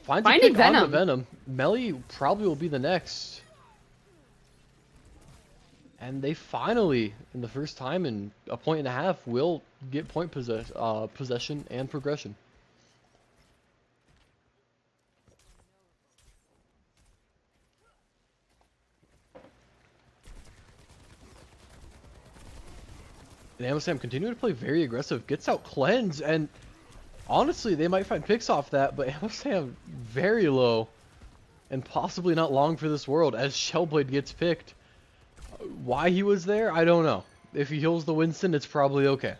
Speaker 1: Finds
Speaker 2: Finding
Speaker 1: a pick
Speaker 2: Venom.
Speaker 1: on the Venom. Melly probably will be the next. And they finally, in the first time in a point and a half, will get point possession and progression. And Ammo Sam continuing to play very aggressive, gets out cleanse, and honestly, they might find picks off that, but Ammo Sam very low, and possibly not long for this world, as Shellblade gets picked. Why he was there, I don't know. If he heals the Winston, it's probably okay.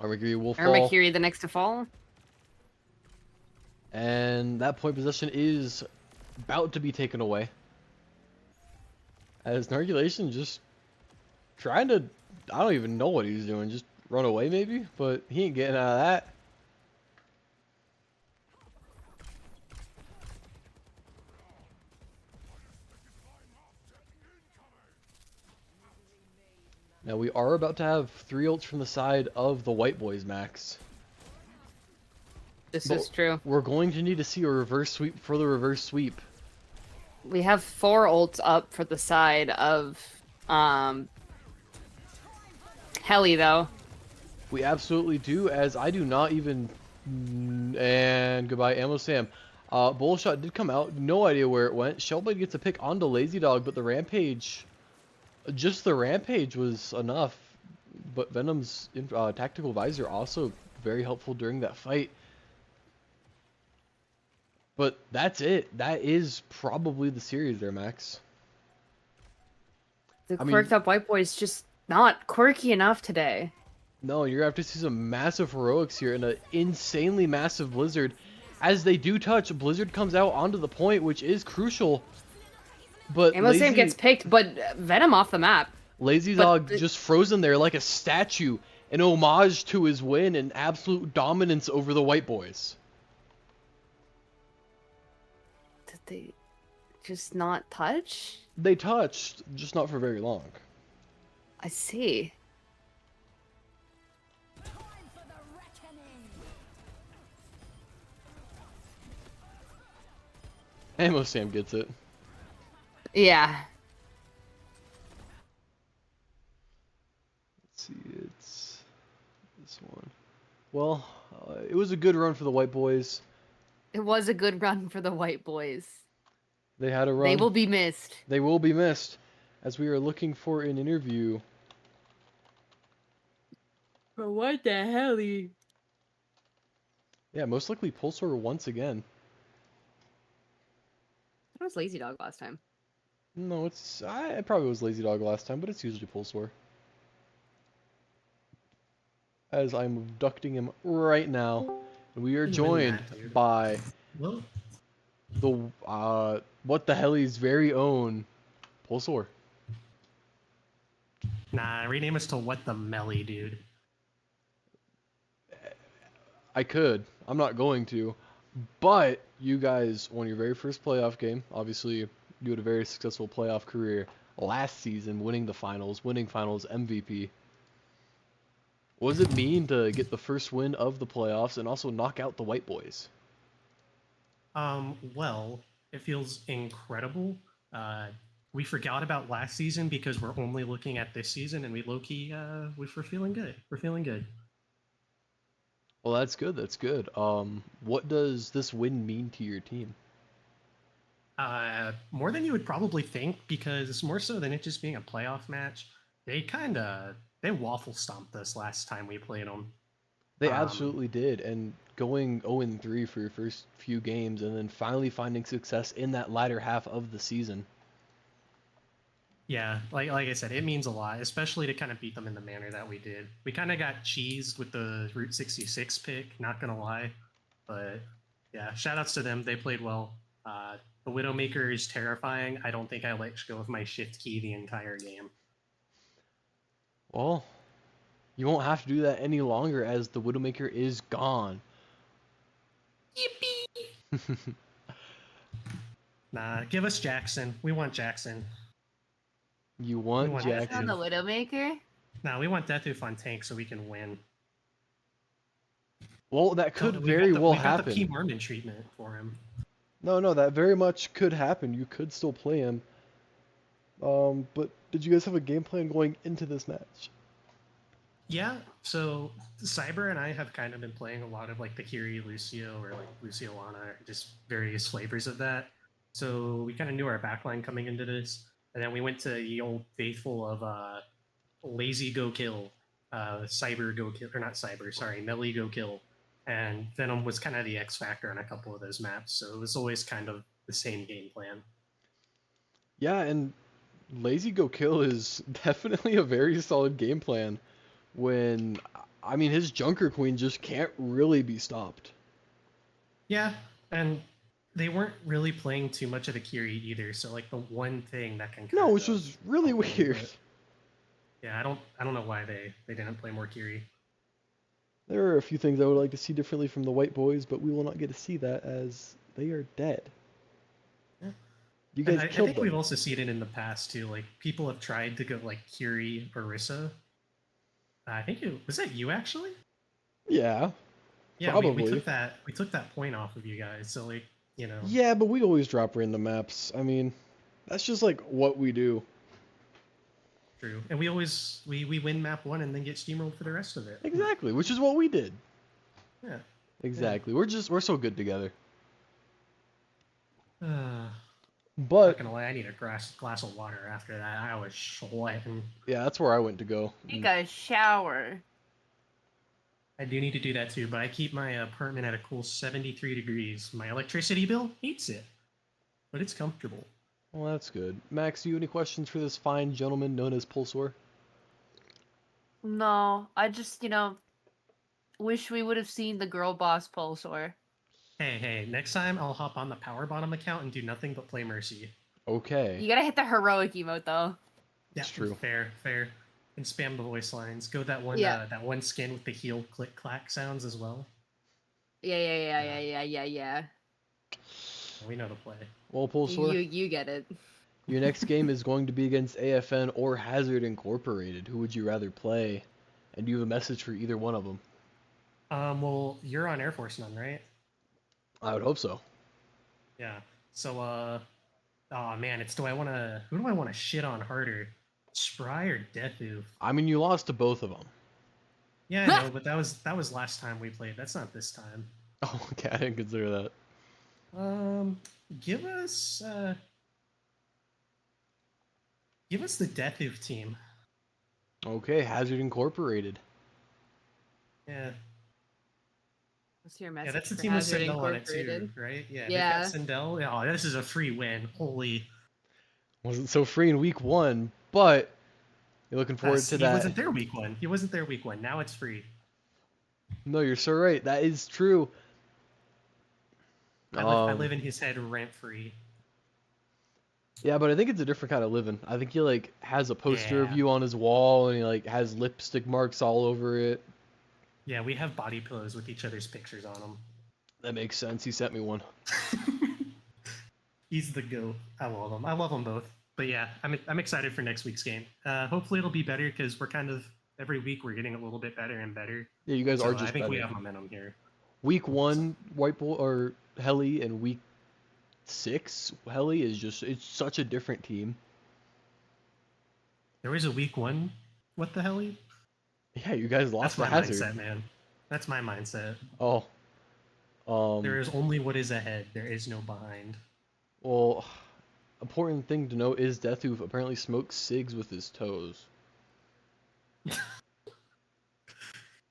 Speaker 1: Armakiri will fall.
Speaker 2: Armakiri the next to fall.
Speaker 1: And that point possession is about to be taken away. As Narculation just trying to, I don't even know what he's doing, just run away maybe? But he ain't getting out of that. Now we are about to have 3 ults from the side of the White Boys, Max.
Speaker 2: This is true.
Speaker 1: We're going to need to see a reverse sweep for the reverse sweep.
Speaker 2: We have 4 ults up for the side of Helly, though.
Speaker 1: We absolutely do, as I do not even... And goodbye, Ammo Sam. Bullshot did come out, no idea where it went. Shellblade gets a pick onto Lazy Dog, but the Rampage... Just the Rampage was enough. But Venom's Tactical Visor also very helpful during that fight. But that's it. That is probably the series there, Max.
Speaker 2: The Quirked Up White Boy is just not quirky enough today.
Speaker 1: No, you're going to have to see some massive heroics here in an insanely massive Blizzard. As they do touch, Blizzard comes out onto the point, which is crucial. But
Speaker 2: Ammo Sam gets picked, but Venom off the map.
Speaker 1: Lazy Dog just frozen there like a statue, an homage to his win and absolute dominance over the White Boys.
Speaker 2: Did they just not touch?
Speaker 1: They touched, just not for very long.
Speaker 2: I see.
Speaker 1: Ammo Sam gets it.
Speaker 2: Yeah.
Speaker 1: Let's see, it's this one. Well, it was a good run for the White Boys.
Speaker 2: It was a good run for the White Boys.
Speaker 1: They had a
Speaker 2: They
Speaker 1: run.
Speaker 2: will be missed.
Speaker 1: They will be missed, as we are looking for an interview.
Speaker 2: But what the hell?
Speaker 1: Yeah, most likely Pulsar once again.
Speaker 2: That was Lazy Dog last time.
Speaker 1: No, it probably was Lazy Dog last time, but it's usually Pulsar. As I'm abducting him right now, and we are
Speaker 3: You win
Speaker 1: joined
Speaker 3: that, dude.
Speaker 1: by
Speaker 3: Well,
Speaker 1: the what the Helly's very own Pulsar.
Speaker 3: nah, rename us to What the Melly, dude.
Speaker 1: I could. I'm not going to. But you guys won your very first playoff game. Obviously, you had a very successful playoff career last season, winning finals MVP. What does it mean to get the first win of the playoffs and also knock out the White Boys?
Speaker 3: Well, it feels incredible. We forgot about last season because we're only looking at this season, and we low-key, we're feeling good. We're feeling good.
Speaker 1: Well, that's good. That's good. What does this win mean to your team?
Speaker 3: More than you would probably think, because more so than it just being a playoff match, they waffle stomped us last time we played them.
Speaker 1: They absolutely did, and going 0-3 for your first few games, and then finally finding success in that latter half of the season.
Speaker 3: Yeah, like I said, it means a lot, especially to kind of beat them in the manner that we did. We kind of got cheesed with the Route 66 pick, not gonna lie, but yeah, shout outs to them. They played well. The Widowmaker is terrifying. I don't think I let go of my shift key the entire game.
Speaker 1: Well, you won't have to do that any longer as the Widowmaker is gone.
Speaker 3: Yippee! Nah, give us Jackson. We want Jackson.
Speaker 1: You want
Speaker 3: We want
Speaker 1: Jackson.
Speaker 2: On the Widowmaker?
Speaker 3: Nah, we want Deathoof on tank so we can win.
Speaker 1: Well, that could
Speaker 3: So
Speaker 1: very well
Speaker 3: we got the P.
Speaker 1: happen.
Speaker 3: Marmon treatment for him.
Speaker 1: No, that very much could happen. You could still play him. But did you guys have a game plan going into this match?
Speaker 3: Yeah, so Cyber and I have kind of been playing a lot of like the Kiri Lucio or like Lucio Lana, or just various flavors of that. So we kind of knew our backline coming into this. And then we went to the old faithful of Lazy Go Kill, Cyber Go Kill, or not Cyber, sorry, Melly Go Kill. And Venom was kind of the X factor on a couple of those maps. So it was always kind of the same game plan.
Speaker 1: Yeah, and Lazy Go Kill is definitely a very solid game plan when, I mean, his Junker Queen just can't really be stopped.
Speaker 3: Yeah, and they weren't really playing too much of the Kiri either. So like the one thing that can
Speaker 1: No, which was really weird.
Speaker 3: Yeah, I don't know why they didn't play more Kiri.
Speaker 1: There are a few things I would like to see differently from the White Boys, but we will not get to see that as they are dead.
Speaker 3: Yeah.
Speaker 1: You guys
Speaker 3: I
Speaker 1: killed
Speaker 3: think
Speaker 1: them.
Speaker 3: we've also seen it in the past too. Like people have tried to go like Kiri or Orisa. I think was that you actually?
Speaker 1: Yeah,
Speaker 3: Yeah,
Speaker 1: probably.
Speaker 3: we took that point off of you guys. So like, you know.
Speaker 1: Yeah, but we always drop random maps. I mean, that's just like what we do.
Speaker 3: True. And we always we win map 1 and then get steamrolled for the rest of it.
Speaker 1: Exactly, which is what we did.
Speaker 3: Yeah.
Speaker 1: Exactly. Yeah. We're so good together.
Speaker 3: Not
Speaker 1: But
Speaker 3: gonna lie, I need a glass of water after that. I was sweating.
Speaker 1: yeah, that's where I went to go.
Speaker 2: Take a shower.
Speaker 3: I do need to do that too, but I keep my apartment at a cool 73 degrees. My electricity bill hates it, but it's comfortable.
Speaker 1: Well, that's good. Max, do you have any questions for this fine gentleman known as Pulsar?
Speaker 2: No, I just, wish we would have seen the girl boss Pulsar.
Speaker 3: Hey, next time I'll hop on the Power Bottom account and do nothing but play Mercy.
Speaker 1: Okay.
Speaker 2: You gotta hit the heroic emote though.
Speaker 3: Yeah,
Speaker 1: It's true.
Speaker 3: Fair. And spam the voice lines. Go that one that one skin with the heel click clack sounds as well.
Speaker 2: Yeah.
Speaker 3: We know the play.
Speaker 1: Well, Pulsar,
Speaker 2: You get it.
Speaker 1: your next game is going to be against AFN or Hazard Incorporated. Who would you rather play? And do you have a message for either one of them?
Speaker 3: Well, you're on Air Force None, right?
Speaker 1: I would hope so.
Speaker 3: Yeah. So, oh man, who do I want to shit on harder? Spry or Deathoof?
Speaker 1: I mean, you lost to both of them.
Speaker 3: Yeah, I know, but that was last time we played. That's not this time.
Speaker 1: Oh, okay, I didn't consider that.
Speaker 3: Um, give us the Death Oof team.
Speaker 1: Okay, Hazard Incorporated.
Speaker 3: Yeah,
Speaker 2: What's your
Speaker 3: yeah,
Speaker 2: message
Speaker 3: that's the
Speaker 2: for
Speaker 3: team with
Speaker 2: Hazard
Speaker 3: Sindel on it too,
Speaker 2: Incorporated?
Speaker 3: right? Yeah, they've got
Speaker 2: Yeah.
Speaker 3: Sindel. Yeah, oh, this is a free win. Holy,
Speaker 1: Wasn't so free in week 1, but you're looking forward to
Speaker 3: he
Speaker 1: that.
Speaker 3: wasn't there week one. He wasn't there week one. Now it's free.
Speaker 1: No, you're so right. That is true.
Speaker 3: I live in his head rent free.
Speaker 1: Yeah, but I think it's a different kind of living. I think he like has a poster of
Speaker 3: Yeah.
Speaker 1: you on his wall, and he like has lipstick marks all over it.
Speaker 3: Yeah, we have body pillows with each other's pictures on them.
Speaker 1: That makes sense. He sent me one.
Speaker 3: He's the goat. I love him. I love them both. But yeah, I'm excited for next week's game. Hopefully it'll be better because we're kind of every week we're getting a little bit better and better.
Speaker 1: Yeah, you guys
Speaker 3: So
Speaker 1: are just
Speaker 3: I think
Speaker 1: better.
Speaker 3: we have momentum here.
Speaker 1: Week 1, White Bull or Helly, and week 6, Helly is it's such a different team.
Speaker 3: There was a week one. What the hell?
Speaker 1: Yeah, you guys lost
Speaker 3: That's
Speaker 1: to
Speaker 3: my
Speaker 1: Hazard.
Speaker 3: mindset, man. That's my mindset.
Speaker 1: Oh,
Speaker 3: There is only what is ahead. There is no behind.
Speaker 1: well, important thing to note is Deathtooth apparently smokes cigs with his toes.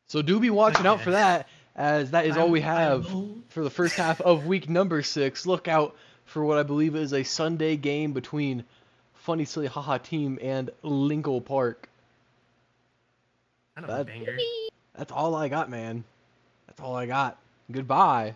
Speaker 1: So do be watching out for that, as that is all we have for the first half of week number 6. Look out for what I believe is a Sunday game between Funny Silly Haha Team and Linkle Park.
Speaker 3: Kind of a banger.
Speaker 1: That's all I got, man. That's all I got. Goodbye.